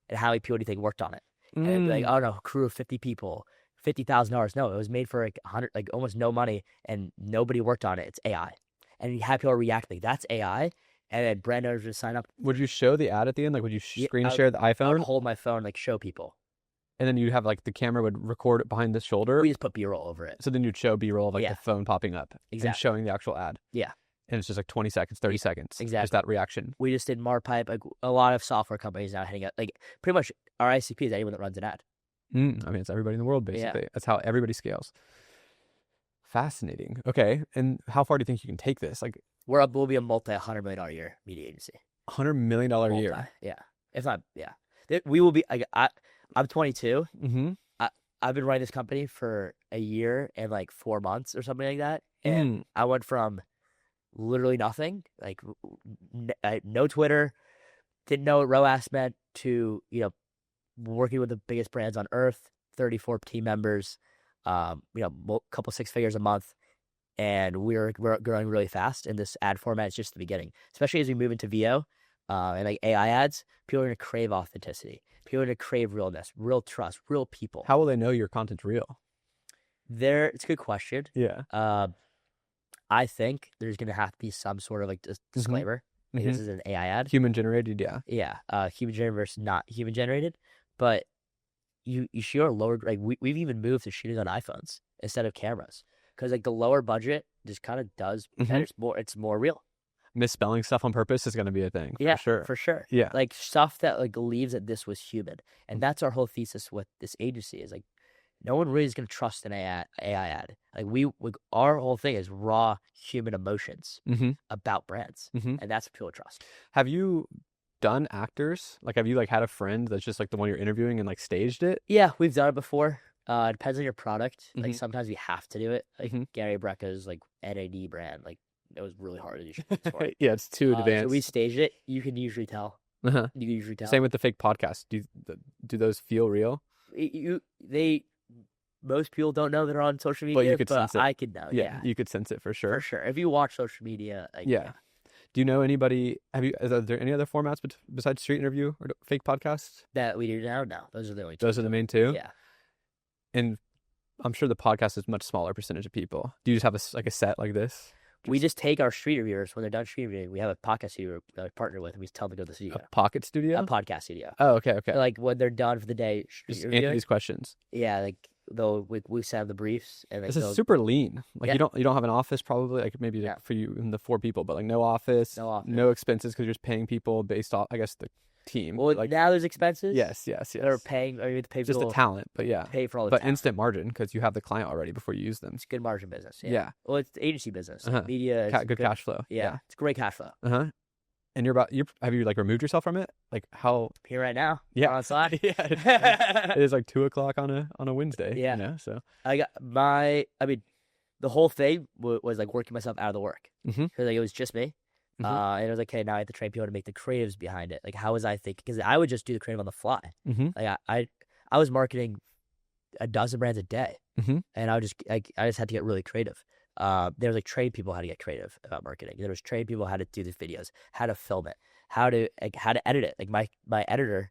and how many people do you think worked on it? And it'd be like, oh no, crew of 50 people, $50,000. No, it was made for like 100, like almost no money, and nobody worked on it. It's AI, and you have people react like that's AI, and then brand owners would sign up. Would you show the ad at the end? Like, would you screen share the iPhone? I would hold my phone, like show people. And then you'd have like the camera would record it behind the shoulder. We just put B-roll over it. So then you'd show B-roll of like the phone popping up and showing the actual ad. Yeah. And it's just like 20 seconds, 30 seconds. Exactly. Just that reaction. We just did Marpipe. Like a lot of software companies now hitting it. Like pretty much our ICP is anyone that runs an ad. I mean, it's everybody in the world, basically. Yeah. That's how everybody scales. Fascinating. Okay. And how far do you think you can take this? Like, we'll be a $100 million a year media agency. $100 million a year. Yeah. If not, yeah. We will be, I'm 22. Mm-hmm. I've been running this company for a year and like 4 months or something like that. And I went from literally nothing, like no Twitter, didn't know what ROAS meant, to, working with the biggest brands on earth, 34 team members, couple 6 figures a month. And we're growing really fast. And this ad format is just the beginning, especially as we move into VO and like AI ads. People are going to crave authenticity. People are going to crave realness, real trust, real people. How will they know your content's real? It's a good question. Yeah. I think there's going to have to be some sort of like disclaimer. Like this is an AI ad. Human generated, yeah. Yeah. Human generated versus not human generated. But you shoot a lower, like we've even moved to shooting on iPhones instead of cameras. Because like the lower budget just kind of does better. It's more real. Misspelling stuff on purpose is going to be a thing. Yeah, for sure. Yeah. Like stuff that like believes that this was human. And that's our whole thesis with this agency is like, no one really is going to trust an AI ad. Like our whole thing is raw human emotions about brands. And that's what people trust. Have you done actors? Like, have you like had a friend that's just like the one you're interviewing and like staged it? Yeah, we've done it before. It depends on your product. Like sometimes we have to do it. Like Gary Brecka's like NAD brand. Like it was really hard to do shit for it. Yeah, it's too advanced. So we staged it. You can usually tell. You can usually tell. Same with the fake podcast. Do those feel real? Most people don't know they're on social media, but you could sense it. I could know. Yeah, you could sense it for sure. For sure. If you watch social media, yeah. Do you know anybody? Are there any other formats besides street interview or fake podcasts that we do now? No, those are the only two. Those are the main two. Yeah. And I'm sure the podcast is a much smaller percentage of people. Do you just have a set like this? We just take our street reviewers when they're done street reviewing. We have a podcast studio that we partner with, and we tell them to go to the studio. A pocket studio? A podcast studio. Oh, okay. Like when they're done for the day, just answer these questions. Yeah, like we send the briefs, and this is super lean. Like you don't have an office probably, like maybe for you and the 4 people, but like no office, no expenses because you're just paying people based off, I guess, the team. Well, like, now there's expenses. Yes. They're paying. I mean, to pay just the talent, but pay for all the. But talent. Instant margin because you have the client already before you use them. It's good margin business. Yeah. Well, it's the agency business. Media. Good cash flow. Yeah, it's great cash flow. And have you like removed yourself from it? Like how? Here right now. Yeah. On slide. Yeah. It is like 2:00 on a Wednesday. Yeah. So I got the whole thing was like working myself out of the work because like it was just me. And I was like, okay, now I have to train people to make the creatives behind it. Like, how was I thinking? Because I would just do the creative on the fly. Like, I was marketing a dozen brands a day, and I just had to get really creative. There was like train people how to get creative about marketing. There was train people how to do these videos, how to film it, how to edit it. Like my editor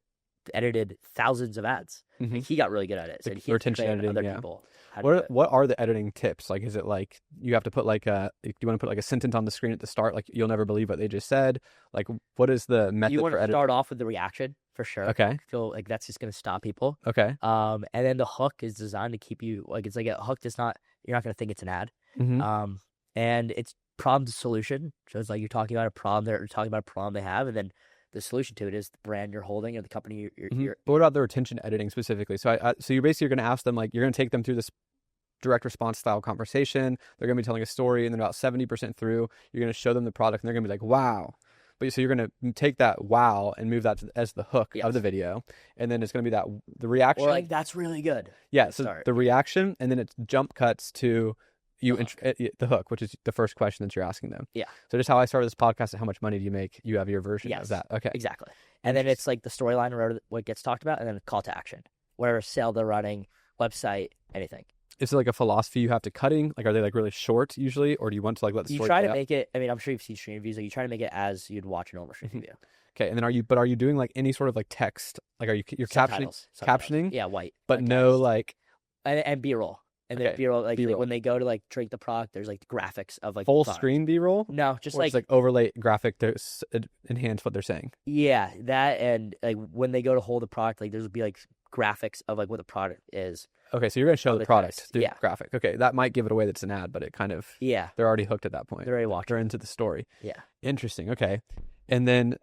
edited thousands of ads. Like, he got really good at it. So he retention editing. Other people. What are the editing tips? Like, is it like you have to put like do you want to put like a sentence on the screen at the start? Like, you'll never believe what they just said. Like, what is the method? You want to start off with the reaction for sure. Okay. I feel like that's just going to stop people. Okay. And then the hook is designed to keep you like, it's like a hook that's you're not going to think it's an ad. And it's problem to solution. So it's like you're talking about a problem, they're talking about a problem they have, and then the solution to it is the brand you're holding or the company you're But what about the retention editing specifically? So so you're basically going to ask them, like, you're going to take them through this direct response style conversation. They're going to be telling a story, and then about 70% through, you're going to show them the product, and they're going to be like, wow, But so you're going to take that wow and move that as the hook Yes. of the video. And then it's going to be the reaction. Or like, that's really good. Yeah. So Start. the reaction, and then it jump cuts to the hook, which is the first question that you're asking them. Yeah. So just how I started this podcast, how much money do you make? You have your version of that. Okay. Exactly. And then it's like the storyline or what gets talked about, and then call to action. Whatever sale they're running, website, anything. Is it like a philosophy you have to cutting? Like, are they like really short usually, or do you want to like let the story? You try to make it. I mean, I'm sure you've seen stream reviews. Like, you try to make it as you'd watch a normal stream review. Okay, and then are you doing like any sort of like text? Like, you're Subtitles. captioning? Yeah, white. But no like and B-roll. And then B-roll, like when they go to like drink the product, there's like the graphics of like full screen B-roll. No, just like overlay graphic to enhance what they're saying. Yeah, that, and like when they go to hold the product, like there'll be like graphics of like what the product is. Okay, so you're gonna show the product through yeah. graphic. Okay, that might give it away that's an ad, but it kind of they're already hooked at that point. They're already watching. They're into the story. Yeah, interesting. Okay, and then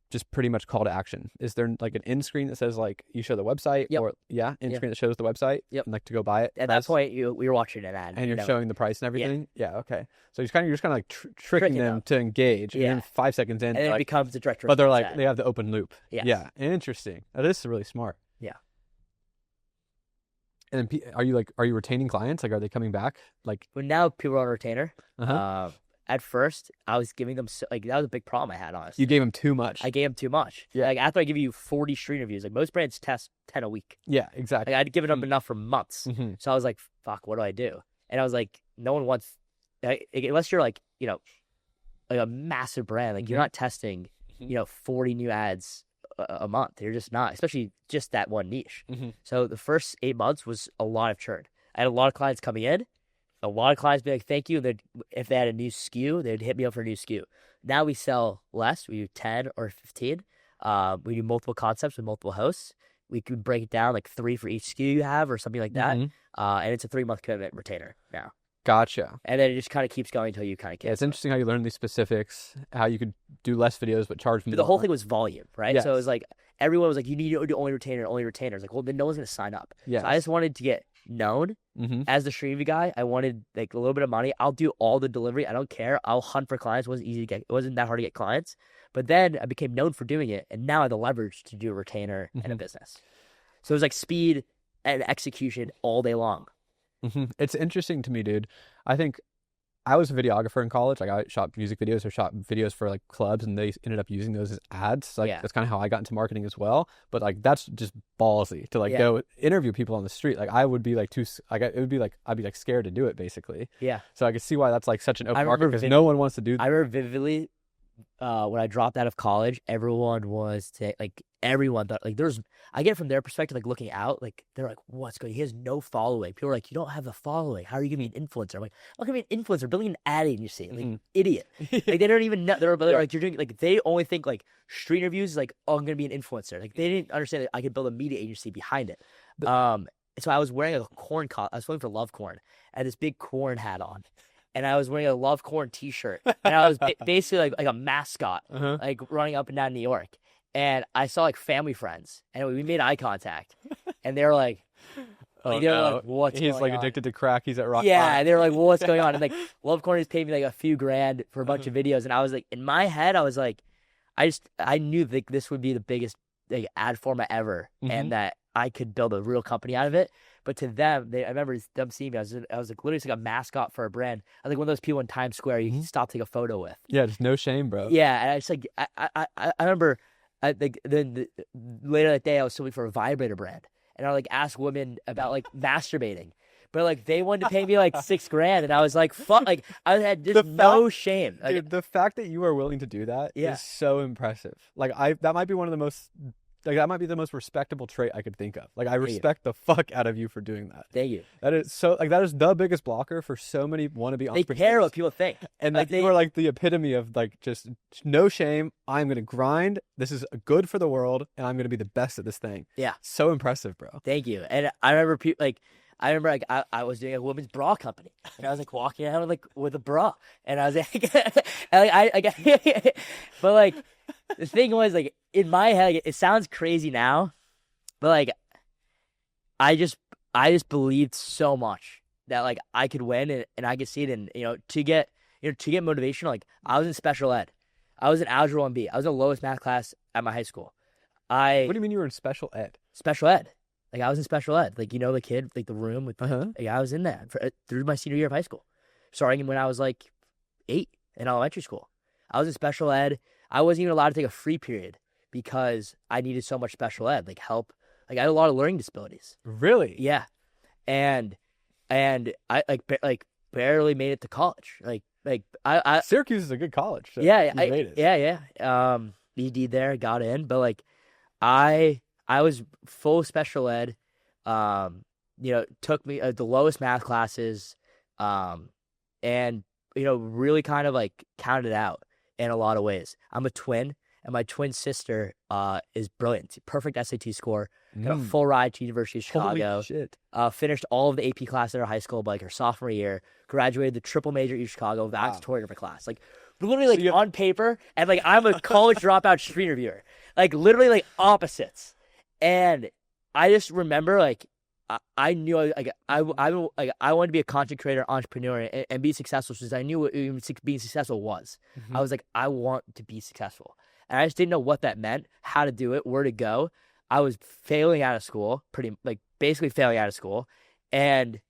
just pretty much call to action. Is there like an end screen that says like you show the website or end screen that shows the website? Yep. And like to go buy it. At that point, we were watching an ad, and you're showing the price and everything. Yeah. Okay. So you're just kind of like tricking them to engage. Yeah. And then 5 seconds in, and then it becomes a direct. But they're like they have the open loop. Yes. Yeah. Interesting. That is really smart. Yeah. And then are you retaining clients? Like, are they coming back? Like, well, now people are on retainer. At first, I was giving them that was a big problem I had, honestly. You gave them too much. I gave them too much. Yeah. Like after I give you 40 stream reviews, like most brands test 10 a week. Yeah, exactly. Like, I'd given them enough for months. Mm-hmm. So I was like, fuck, what do I do? And I was like, no one wants, unless you're like, like a massive brand, like you're not testing, 40 new ads a month. You're just not, especially just that one niche. Mm-hmm. So the first 8 months was a lot of churn. I had a lot of clients coming in. A lot of clients be like, thank you. If they had a new SKU, they'd hit me up for a new SKU. Now we sell less. We do 10 or 15. We do multiple concepts with multiple hosts. We could break it down like 3 for each SKU you have or something like that. Mm-hmm. And it's a 3-month commitment retainer now. Gotcha. And then it just kind of keeps going until you kind of get it's interesting how you learn these specifics, how you could do less videos but charge more. The whole thing was volume, right? Yes. So it was like everyone was like, you need to do only retainers. Like, well, then no one's going to sign up. Yeah. So I just wanted to get known as the stream guy. I wanted like a little bit of money. I'll do all the delivery. I don't care. I'll hunt for clients. It wasn't that hard to get clients. But then I became known for doing it, and now I have the leverage to do a retainer and a business. So it was like speed and execution all day long. It's interesting to me, dude. I think I was a videographer in college. Like, I shot music videos or shot videos for like clubs, and they ended up using those as ads. So, like, that's kind of how I got into marketing as well. But like, that's just ballsy to like go interview people on the street. Like, I would be like it would be like I'd be like scared to do it, basically. Yeah. So I could see why that's like such an open market, because no one wants to do that. I remember vividly when I dropped out of college, everyone thought like I get it from their perspective, like looking out, like they're like, what's going on? He has no following. People are like, you don't have a following. How are you going to be an influencer? I'm like, I'm going to be an influencer, building an ad agency. Like, idiot. Like, they don't even know. They're like, you're doing, like, they only think like street reviews is like, oh, I'm going to be an influencer. Like, they didn't understand that I could build a media agency behind it. So I was wearing a corn I was filming for Love Corn. I had this big corn hat on. And I was wearing a Love Corn t-shirt. And I was basically like a mascot, like running up and down New York. And I saw like family friends. And we made eye contact. And they were like, what's going on? He's like addicted to crack. He's at rock. Yeah. And they were like, well, what's going on? And like, Love Corn has paid me like a few grand for a bunch of videos. And I was like, in my head, I was like, I knew like this would be the biggest like ad format ever. And that I could build a real company out of it. But to them, I remember them seeing me. I was like literally like a mascot for a brand. I was like one of those people in Times Square you can stop, take a photo with. Yeah, just no shame, bro. Yeah, and I just like I remember, then later that day I was filming for a vibrator brand, and I like asked women about like masturbating, but like they wanted to pay me like $6,000, and I was like, fuck, like I had just no shame. Like, dude, the fact that you are willing to do that is so impressive. Like that might be one of the most. Like, that might be the most respectable trait I could think of. Like, I respect the fuck out of you for doing that. Thank you. That is so, like, that is the biggest blocker for so many wannabe entrepreneurs. They care what people think. And like, you are like the epitome of like, just no shame. I'm going to grind. This is good for the world. And I'm going to be the best at this thing. Yeah. So impressive, bro. Thank you. And I remember I was doing a women's bra company, and I was like walking around with a bra, and I was like, but like the thing was like in my head, like, it sounds crazy now, but like I just believed so much that like I could win and I could see it, and to get motivation, like I was in special ed. I was in Algebra 1B. I was in the lowest math class at my high school. What do you mean you were in special ed? Special ed. Like, I was in special ed. Like, the kid, like, the room with, Uh-huh. like, I was in that through my senior year of high school, starting when I was, like, 8 in elementary school. I was in special ed. I wasn't even allowed to take a free period because I needed so much special ed, like, help. Like, I had a lot of learning disabilities. Really? Yeah. And I, barely made it to college. I Syracuse is a good college. So yeah, you made it. yeah. ED there, got in, but, like, I was full special ed. Took me the lowest math classes, and really kind of like counted out in a lot of ways. I'm a twin, and my twin sister is brilliant, perfect SAT score, got a full ride to University of Chicago. Holy shit! Finished all of the AP classes at her high school by, like, her sophomore year. Graduated the triple major at U Chicago, valedictorian of her class. Like, literally, like, on paper, and, like, I'm a college dropout street reviewer. Like, literally, like, opposites. And I just remember, like, I knew, I wanted to be a content creator, entrepreneur, and be successful, because I knew what being successful was. Mm-hmm. I was like, I want to be successful. And I just didn't know what that meant, how to do it, where to go. I was failing out of school, basically failing out of school. And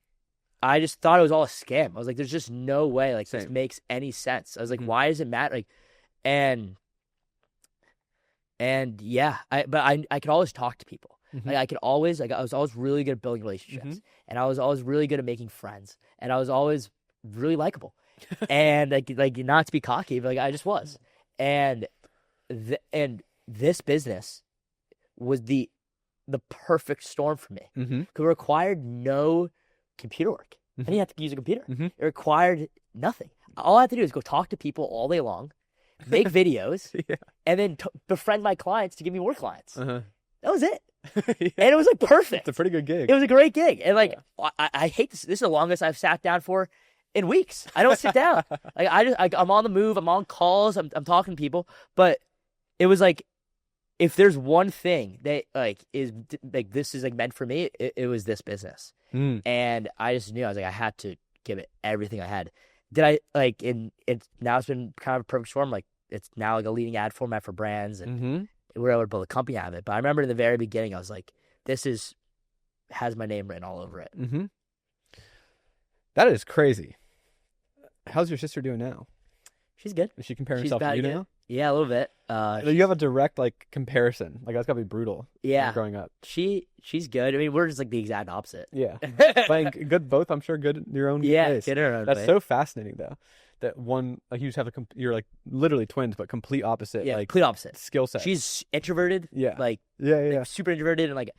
I just thought it was all a scam. I was like, there's just no way, like, this makes any sense. I was like, why does it matter? Like, and yeah, I could always talk to people. Mm-hmm. Like, I was always really good at building relationships, and I was always really good at making friends, and I was always really likable, and like not to be cocky, but, like, I just was. And this business was the perfect storm for me, because it required no computer work. I didn't have to use a computer. It required nothing. All I had to do is go talk to people all day long, make videos, and then befriend my clients to give me more clients. That was it. And it was, like, perfect. It's a pretty good gig. It was a great gig. And, like, I hate this. This is the longest I've sat down for in weeks. I don't sit down. Like, I'm on the move. I'm on calls. I'm talking to people. But it was like, if there's one thing that, like, is, like, this is, like, meant for me, it was this business. And I just knew, I was like, I had to give it everything I had. Now it's been kind of a perfect storm. Like, it's now, like, a leading ad format for brands, and we're able to build a company out of it. But I remember in the very beginning, I was like, this has my name written all over it. That is crazy. How's your sister doing now? She's good. Is she comparing herself to you now? Yeah, a little bit. You have a direct, like, comparison. Like, that's gotta be brutal. Yeah. Growing up. She's good. I mean, we're just, like, the exact opposite. Yeah. Playing good, both, I'm sure, good in your own ways. Good in her own That's way. so fascinating, though. That one, like, you just have you're, like, literally twins, but complete opposite. Yeah, like, complete opposite. skill set. She's introverted. Yeah. Like, yeah. super introverted, and, like,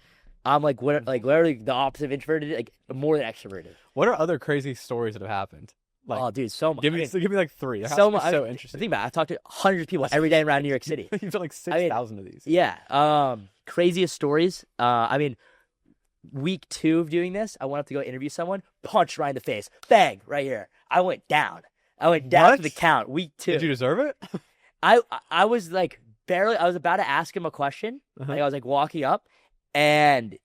I'm, like, literally the opposite of introverted, like, more than extroverted. What are other crazy stories that have happened? Like, oh, dude, so much. Give me like 3. So much. So interesting. Think about it. I've talked to hundreds of people every day around New York City. You've done like 6,000 of these. Yeah. Craziest stories. I mean, week 2 of doing this, I went up to go interview someone, punch right in the face, bang, right here. I went down. To the count. Week 2. Did you deserve it? I was, like, barely. I was about to ask him a question. Like, I was, like, walking up, and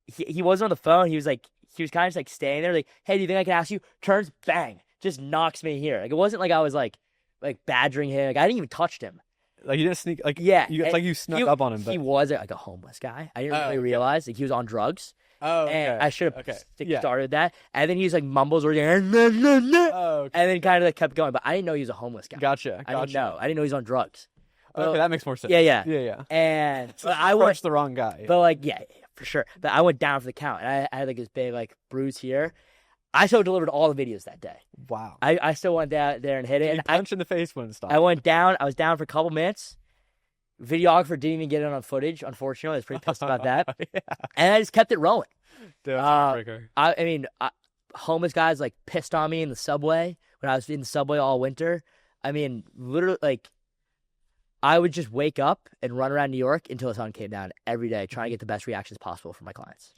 he wasn't on the phone. He was kind of just, like, staying there. Like, hey, do you think I can ask you? Turns, bang, just knocks me here. Like, it wasn't like I was like badgering him. Like, I didn't even touch him. Like, you didn't sneak. Like, yeah, it's like you snuck up on him. But he was, like, a homeless guy. I didn't really realize, like, he was on drugs. Oh, okay. And I should have Yeah. started that. And then he's like mumbles or and okay. then kind of, like, kept going. But I didn't know he was a homeless guy. Gotcha. I didn't know. I didn't know he was on drugs. Okay, that makes more sense. Yeah. And I punched the wrong guy. But, like, yeah, for sure. But I went down for the count, and I had, like, this big, like, bruise here. I still delivered all the videos that day. Wow. I still went down there and hit it. And punch in the face wouldn't stop. I went down. I was down for a couple minutes. Videographer didn't even get it on footage, unfortunately. I was pretty pissed about that. Yeah. And I just kept it rolling. Dude, that's I mean, homeless guys, like, pissed on me in the subway when I was in the subway all winter. I mean, literally, like, I would just wake up and run around New York until the sun came down every day, trying to get the best reactions possible for my clients.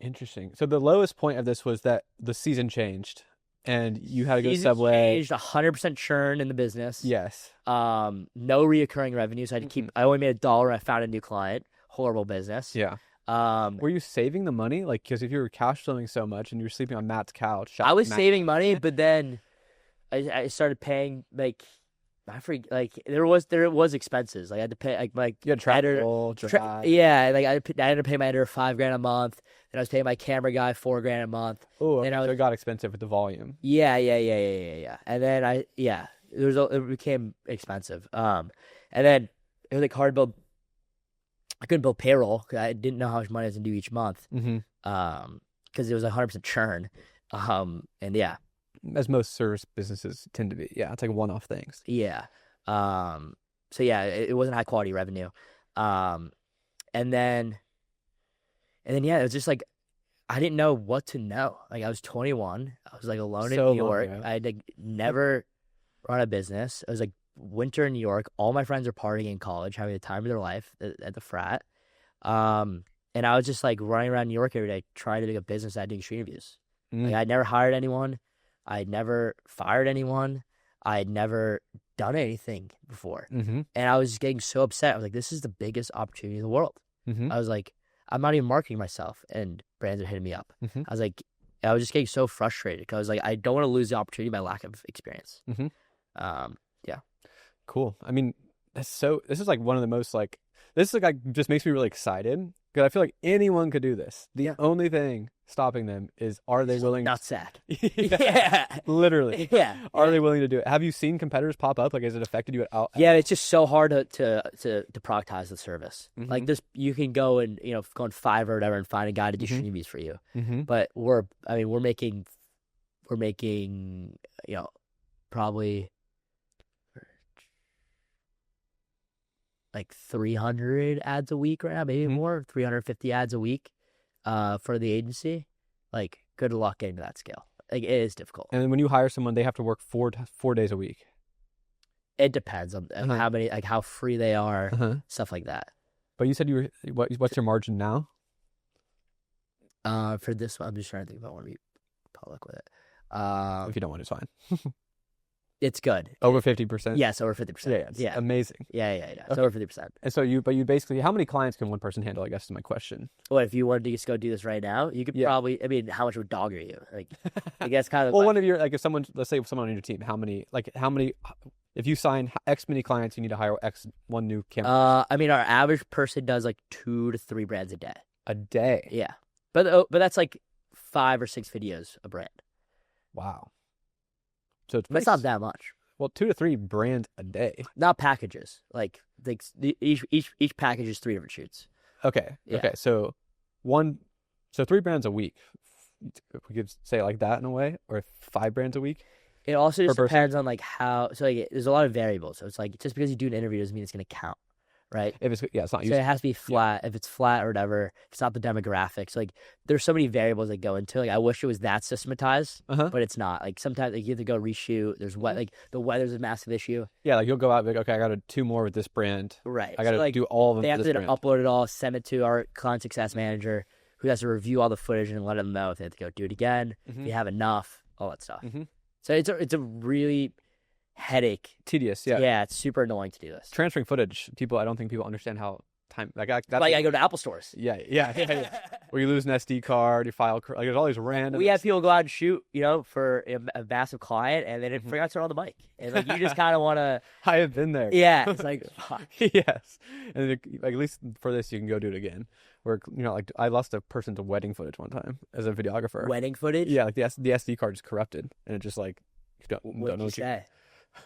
Interesting. So the lowest point of this was that the season changed, and you had to go to Subway. Changed 100% churn in the business. Yes. No reoccurring revenue, so I had to keep. I only made $1 and I found a new client. Horrible business. Yeah. Were you saving the money? Like, because if you were cash flowing so much and you were sleeping on Matt's couch, I was saving money, but then I started paying, like, I forget, like there was expenses. Like I had to pay like You had travel, drive. yeah, like I had to pay my editor $5,000 a month. Then I was paying my camera guy $4,000 a month. Oh, Then I so was it got expensive with the volume. yeah. And then it became expensive. And then it was like hard to build. I couldn't build payroll because I didn't know how much money I was gonna do each month. Mm-hmm. Because it was 100% churn. And yeah. As most service businesses tend to be. Yeah, it's like one-off things. Yeah. So yeah, it wasn't high quality revenue. And then yeah, it was just like I didn't know what to know. Like I was 21. I was like alone in New York. I had like never run a business. It was like winter in New York. All my friends are partying in college, having the time of their life at the frat. And I was just like running around New York every day trying to make a business out of doing street interviews. Like I'd never hired anyone. I'd never fired anyone. I'd never done anything before. Mm-hmm. And I was just getting so upset. I was like, this is the biggest opportunity in the world. Mm-hmm. I was like, I'm not even marketing myself, and brands are hitting me up. Mm-hmm. I was just getting so frustrated because I was like, I don't want to lose the opportunity by lack of experience. Mm-hmm. Yeah. Cool. I mean, this is like one of the most like, this is like just makes me really excited because I feel like anyone could do this. The only thing stopping them is, are they willing? Not sad. Yeah. Literally. Yeah. Are they willing to do it? Have you seen competitors pop up? Like, has it affected you at all? Yeah, it's just so hard to productize the service. Mm-hmm. Like this, you can go and go on Fiverr or whatever and find a guy to do Mm-hmm. stream reviews for you. Mm-hmm. But we're making probably like 300 ads a week right now, maybe Mm-hmm. more, 350 ads a week, for the agency. Like, good luck getting to that scale. Like, it is difficult. And then when you hire someone, they have to work 4 days a week. It depends on how many, like how free they are, stuff like that. But you said you were, what's your margin now? For this one, I'm just trying to think if I want to be public with it. If you don't want it, it's fine. It's good. Over 50%? Yes, over 50%. Yeah, it's amazing. Yeah. It's over 50%. And so but you basically, how many clients can one person handle, I guess is my question. Well, if you wanted to just go do this right now, you could probably, I mean, how much of a dog are you? Like, I guess kind of. Well, one of your, like if someone, let's say someone on your team, how many, if you sign X many clients, you need to hire one new camera. I mean, our average person does like 2 to 3 brands a day. A day? Yeah. But that's like 5 or 6 videos a brand. Wow. So it's not that much. Well, 2 to 3 brands a day. Not packages. Like each package is 3 different shoots. Okay. Yeah. Okay. So 3 brands a week. We could say it like that in a way, or 5 brands a week. It also just depends on like how. So like, there's a lot of variables. So it's like just because you do an interview doesn't mean it's going to count, right? If it's it's not. So it has to be flat. Yeah. If it's flat or whatever, it's not the demographics. Like there's so many variables that go into. Like I wish it was that systematized, but it's not. Like sometimes like, you have to go reshoot. There's like the weather's a massive issue. Yeah, like you'll go out and be like, okay, I got to 2 more with this brand. Right. I got to do all of them. They have to upload it all, send it to our client success manager, who has to review all the footage and let them know if they have to go do it again, if you have enough, all that stuff. Mm-hmm. So it's a really headache. Tedious, yeah. Yeah, it's super annoying to do this. Transferring footage, I don't think people understand how time, like I go to Apple stores. Yeah. Where you lose an SD card, your file, like there's all these random. We have people go out and shoot, for a massive client, and then it forgot to turn on the mic, and like you just kind of want to. I have been there. Yeah, it's like fuck. Yes, and like at least for this you can go do it again. Where like I lost a person's wedding footage one time as a videographer. Wedding footage? Yeah, like the SD card is corrupted, and it just like what did you say?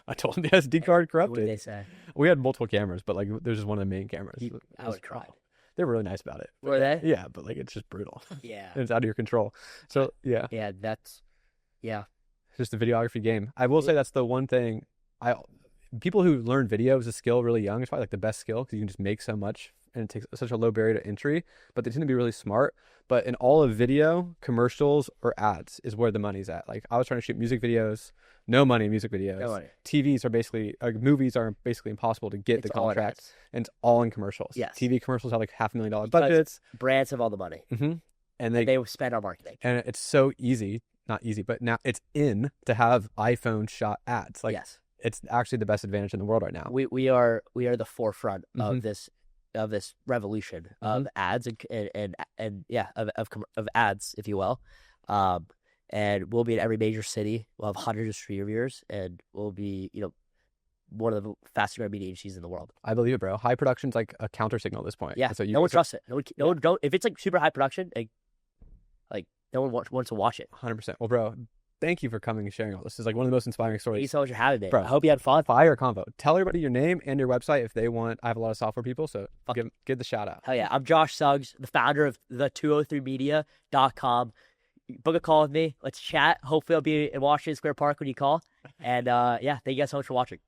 I told him the SD card corrupted. What did they say? We had multiple cameras, but like there's just one of the main cameras. I would have cried. They were really nice about it. Were they? Yeah, but like it's just brutal. Yeah, and it's out of your control. So yeah, that's it's just the videography game. I will say that's the one thing people who learn video as a skill really young, it's probably like the best skill because you can just make so much and it takes such a low barrier to entry, but they tend to be really smart. But in all of video, commercials or ads is where the money's at. Like I was trying to shoot music videos, no money in music videos. No money. TVs are basically, movies are basically impossible to get the contract, and it's all in commercials. Yes. TV commercials have like $500,000 budgets. Brands have all the money. Mm-hmm. And they spend on marketing. And it's so easy, not easy, but now it's in to have iPhone shot ads. Like yes. It's actually the best advantage in the world right now. We are the forefront of this revolution of ads and of ads, if you will. And we'll be in every major city. We'll have hundreds of street reviewers, and we'll be one of the fastest growing media agencies in the world. I believe it, bro. High production's like a counter signal at this point. Yeah, So no one trusts it. No one don't. If it's like super high production, like no one wants to watch it. 100%. Well, bro, thank you for coming and sharing all this. This is like one of the most inspiring Thank stories. you so much for having me. Bro, I hope you had fun. Fire convo. Tell everybody your name and your website if they want. I have a lot of software people, so give the shout out. Hell yeah. I'm Josh Suggs, the founder of the 203media.com. Book a call with me. Let's chat. Hopefully I'll be in Washington Square Park when you call. And yeah, thank you guys so much for watching.